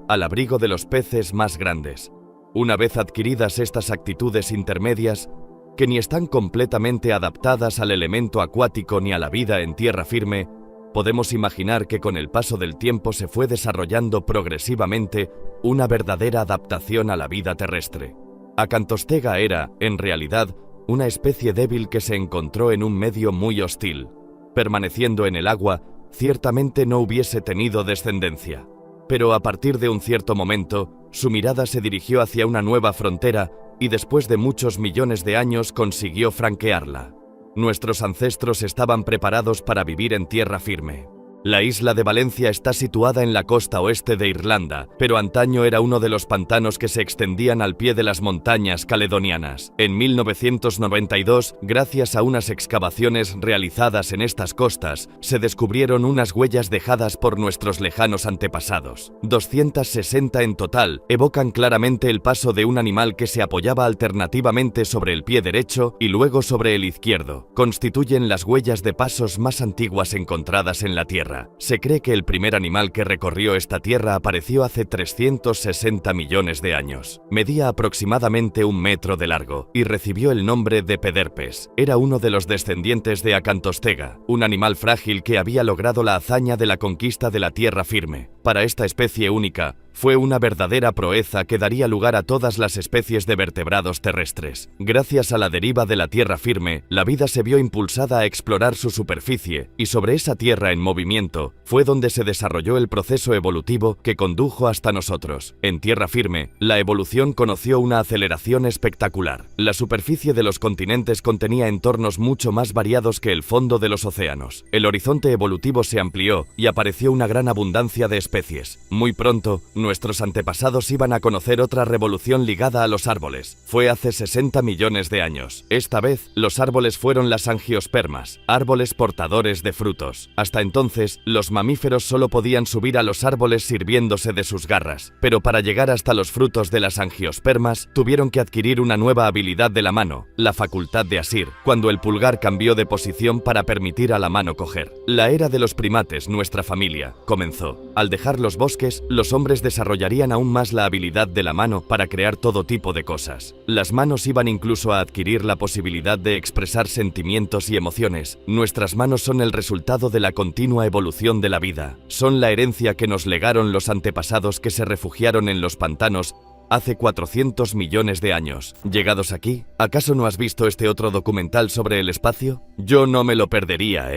A: al abrigo de los peces más grandes. Una vez adquiridas estas actitudes intermedias, que ni están completamente adaptadas al elemento acuático ni a la vida en tierra firme, podemos imaginar que con el paso del tiempo se fue desarrollando progresivamente una verdadera adaptación a la vida terrestre. Acantostega era, en realidad, una especie débil que se encontró en un medio muy hostil. Permaneciendo en el agua, ciertamente no hubiese tenido descendencia. Pero a partir de un cierto momento, su mirada se dirigió hacia una nueva frontera y después de muchos millones de años consiguió franquearla. Nuestros ancestros estaban preparados para vivir en tierra firme. La isla de Valencia está situada en la costa oeste de Irlanda, pero antaño era uno de los pantanos que se extendían al pie de las montañas caledonianas. En 1992, gracias a unas excavaciones realizadas en estas costas, se descubrieron unas huellas dejadas por nuestros lejanos antepasados. 260 en total evocan claramente el paso de un animal que se apoyaba alternativamente sobre el pie derecho y luego sobre el izquierdo. Constituyen las huellas de pasos más antiguas encontradas en la Tierra. Se cree que el primer animal que recorrió esta tierra apareció hace 360 millones de años. Medía aproximadamente 1 metro de largo y recibió el nombre de pederpes. Era uno de los descendientes de Acantostega, un animal frágil que había logrado la hazaña de la conquista de la tierra firme. Para esta especie única, fue una verdadera proeza que daría lugar a todas las especies de vertebrados terrestres. Gracias a la deriva de la tierra firme, la vida se vio impulsada a explorar su superficie, y sobre esa tierra en movimiento fue donde se desarrolló el proceso evolutivo que condujo hasta nosotros. En tierra firme, la evolución conoció una aceleración espectacular. La superficie de los continentes contenía entornos mucho más variados que el fondo de los océanos. El horizonte evolutivo se amplió y apareció una gran abundancia de especies. Muy pronto, nuestros antepasados iban a conocer otra revolución ligada a los árboles. Fue hace 60 millones de años. Esta vez, los árboles fueron las angiospermas, árboles portadores de frutos. Hasta entonces, los mamíferos solo podían subir a los árboles sirviéndose de sus garras, pero para llegar hasta los frutos de las angiospermas, tuvieron que adquirir una nueva habilidad de la mano, la facultad de asir, cuando el pulgar cambió de posición para permitir a la mano coger. La era de los primates, nuestra familia, comenzó. Al dejar los bosques, los hombres desarrollarían aún más la habilidad de la mano para crear todo tipo de cosas. Las manos iban incluso a adquirir la posibilidad de expresar sentimientos y emociones. Nuestras manos son el resultado de la continua evolución de la vida. Son la herencia que nos legaron los antepasados que se refugiaron en los pantanos hace 400 millones de años. Llegados aquí, ¿acaso no has visto este otro documental sobre el espacio? Yo no me lo perdería,